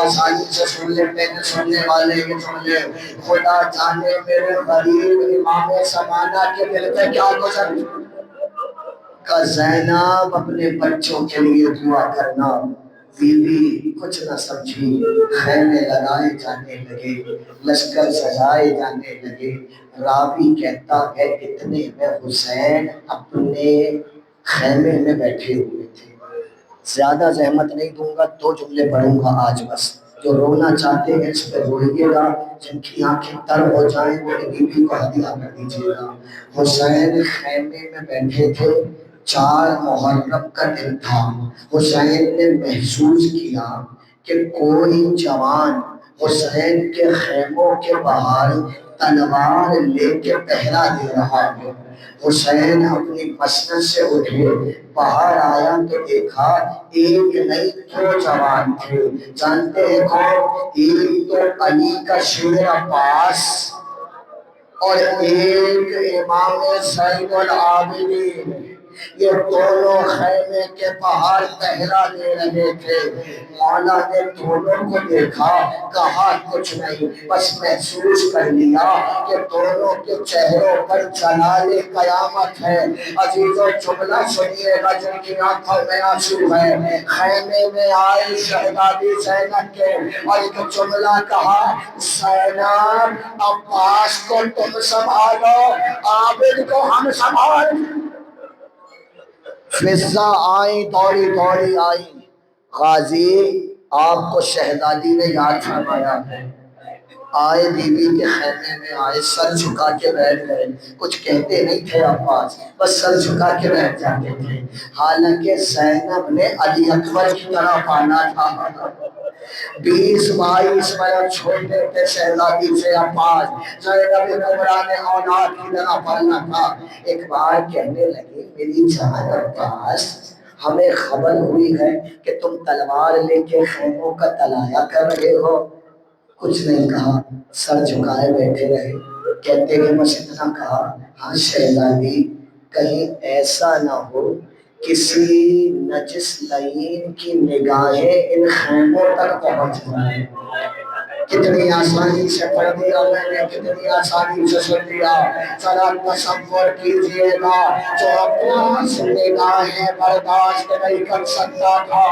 آسانی سے سن لیتے ہیں, سننے والے یہ جملے. خدا جانے میرے غریب امام زمانہ کے دل پہ کیا گزر کا زینب اپنے بچوں کے لیے دعا کرنا. بیوی کچھ نہ سمجھی, خیمے لگائے جانے لگے, لشکر سجائے جانے لگے. راوی کہتا ہے اتنے میں حسین اپنے خیمے میں بیٹھے ہوئے تھے. زیادہ زحمت نہیں دوں گا, 2 جملے پڑھوں گا آج بس. جو رونا چاہتے ہیں اس پہ روئیے گا, جن کی آنکھیں تر ہو جائیں وہ بیوی کو ہدیہ کر دیجیے گا. حسین خیمے میں بیٹھے تھے, 4 محرم کا دن تھا. حسین نے محسوس کیا کہ کوئی جوان حسین کے خیموں کے باہر تلوار لے کے پہرا دے رہا ہے۔ حسین اپنی مسند سے اٹھے، باہر آیا تو دیکھا ایک نہیں دو جوان تھے۔ جانتے ہیں کون؟ ایک تو علی کا شیر عباس اور ایک امام زین العابدین، یہ دونوں خیمے کے باہر پہرا دے رہے تھے۔ مولا نے دونوں کو دیکھا، کہا کچھ نہیں، بس محسوس کر لیا کہ دونوں کے چہروں پر جلال قیامت ہے۔ عزیزو جملہ سنیے گا جن کی آنکھوں میں آنسو ہے۔ خیمے میں آئی شہزادی زینب کے اور ایک جملہ کہا، زینب عباس کو تم سنبھالو، عابد کو ہم سنبھال۔ فضہ آئی، دوڑی دوڑی آئی، غازی آپ کو شہزادی نے یاد فرمایا ہے۔ آئے بیوی کے خیمے میں آئے، سر جھکا کے بیٹھ گئے، کچھ کہتے نہیں تھے عباس، بس سر جھکا کے بیٹھ جاتے تھے۔ حالانکہ زینب نے علی اکبر کی طرح پانا تھا، 20-22 برس چھوٹے تھے شہزادی سے عباس۔ زینب کبریٰ نے اولاد کی طرح پانا تھا۔ ایک بار کہنے لگے، میری جان عباس، ہمیں خبر ہوئی ہے کہ تم تلوار لے کے خیموں کا تلایا کر رہے ہو۔ کچھ نہیں کہا، سر جھکائے بیٹھے رہے۔ کہتے ہیں بس اتنا کہا، ہاں شہزادی، کہیں ایسا نہ ہو کسی نجس لعین کی نگاہیں ان خیموں تک پہنچ جائیں۔ کتنی آسانی سے پڑھ دیا میں نے، کتنی آسانی سے سن لیا۔ ذرا تصور کیجئے گا، جو عباس نگاہیں برداشت نہیں کر سکتا تھا،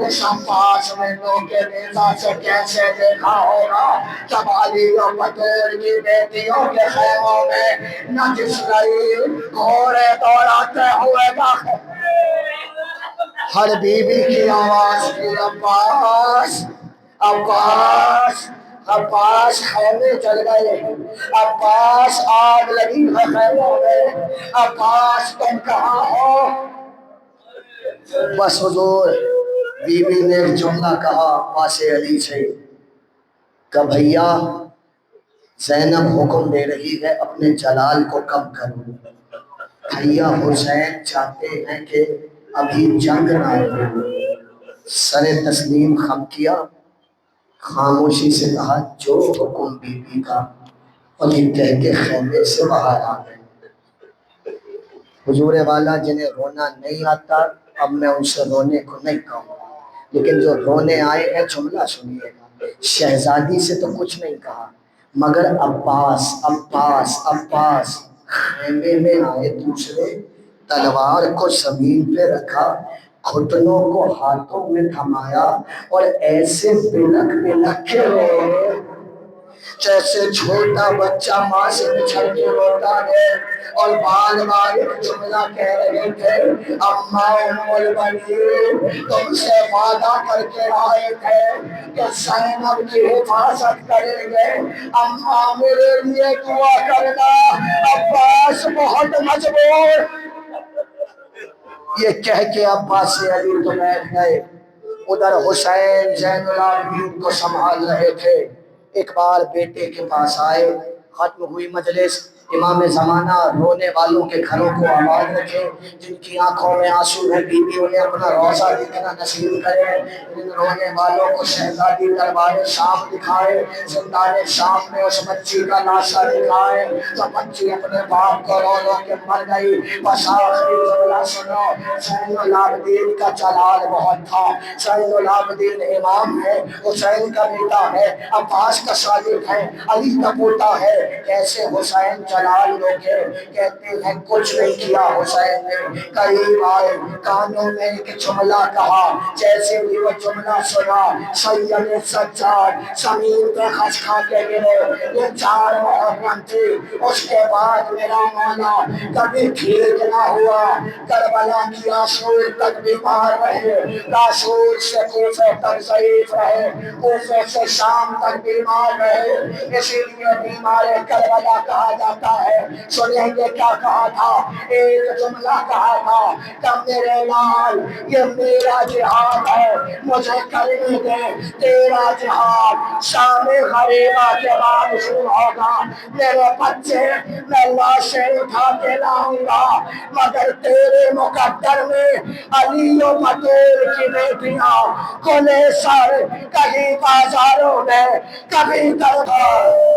اس عباس نے لوگ کے نیزہ سے کیسے دیکھا ہوگا جب علی و بطول کی بیٹیوں کے خیموں میں نجس لعین گھوڑے دوڑاتے ہوئے داخل۔ ہر بیوی کی آواز کی، عباس عباس عباس، خیمے جل گئے، عباس آگ لگی ہے خیموں میں، عباس تم کہاں ہو؟ بس حضور بیوی نے جملہ کہا عباس علی سے کہ بھیا زینب حکم دے رہی ہے اپنے جلال کو کم کرو۔ بھیا حسین چاہتے ہیں کہ ابھی جنگ نہ ہو۔ سر تسلیم خم کیا، خاموشی سے کہا جو حکم بی بی کا، اور یہ کہہ کے خیمے سے باہر آ گئے۔ حضور والا جنہیں رونا نہیں آتا، اب میں ان سے رونے کو نہیں کہوں، لیکن جو رونے آئے ہیں جملہ سنیے گا۔ شہزادی سے تو کچھ نہیں کہا، مگر عباس عباس عباس خیمے میں آئے دوسرے، تلوار کو زمین پہ رکھا، گھٹنوں کو ہاتھوں میں تھمایا اور ایسے بلک بلک کے روئے جیسے چھوٹا بچہ ماں سے بچھڑ کے روتا ہے، اور بار بار ایک جملہ کہہ رہے تھے، اماں ام المنین تم سے وعدہ کر کے آئے تھے کہ زینب کی حفاظت کریں گے، اماں میرے لیے دعا کرنا۔ عباس بہت مجبور، یہ کہہ کے عباس علی تو بیٹھ گئے۔ ادھر حسین زین العابدین کو سنبھال رہے تھے۔ ایک بار بیٹے کے پاس آئے، ختم ہوئی مجلس، امام زمانہ رونے والوں کے گھروں کو آباد رکھے، جن کی آنکھوں میں آنسو ہے بیوی انہیں اپنا روزہ دیکھنا نصیب کرے، ان رونے والوں کو شہزادی دربار شام دکھائے، زندان شام میں اس بچی کا لاشا دکھائے تو بچی اپنے باپ کو رو رو کے مر گئی۔ بس آخری جملہ سنو، زین العابدین کا جلال بہت تھا، زین العابدین امام ہے، حسین کا بیٹا ہے، عباس کا شاگرد ہے، علی کا پوتا ہے، کیسے حسین جلال روکے؟ کہتے ہیں کچھ نہیں کیا حسین نے، قریب آئے، کانوں میں ایک جملہ کہا، جیسے بھی وہ جملہ سنا سید سجاد زمین پہ خش کھا کے گرے۔ یہ 4 محرم تھی، اس کے بعد میرا مولا کبھی ٹھیک نہ ہوا، کربلا کی آشور تک بیمار رہے، آشور سے کوفے تک ضعیف رہے، کوفے سے شام تک بیمار رہے، اسی لیے بیمار کربلا کہا جاتا کرتا ہے. سنیں گے کیا کہا تھا, ایک جملہ کہا تھا کہ میرے لال یہ میرا جہاد ہے, مجھے کرنے دے تیرا جہاد. شام غریبہ کے بعد شروع ہوگا. میرے بچے میں لاشیں اٹھا کے لاؤں گا, مگر تیرے مقدر میں علی و بطول کی بیٹیاں کلے سر کہیں بازاروں میں, کبھی دربار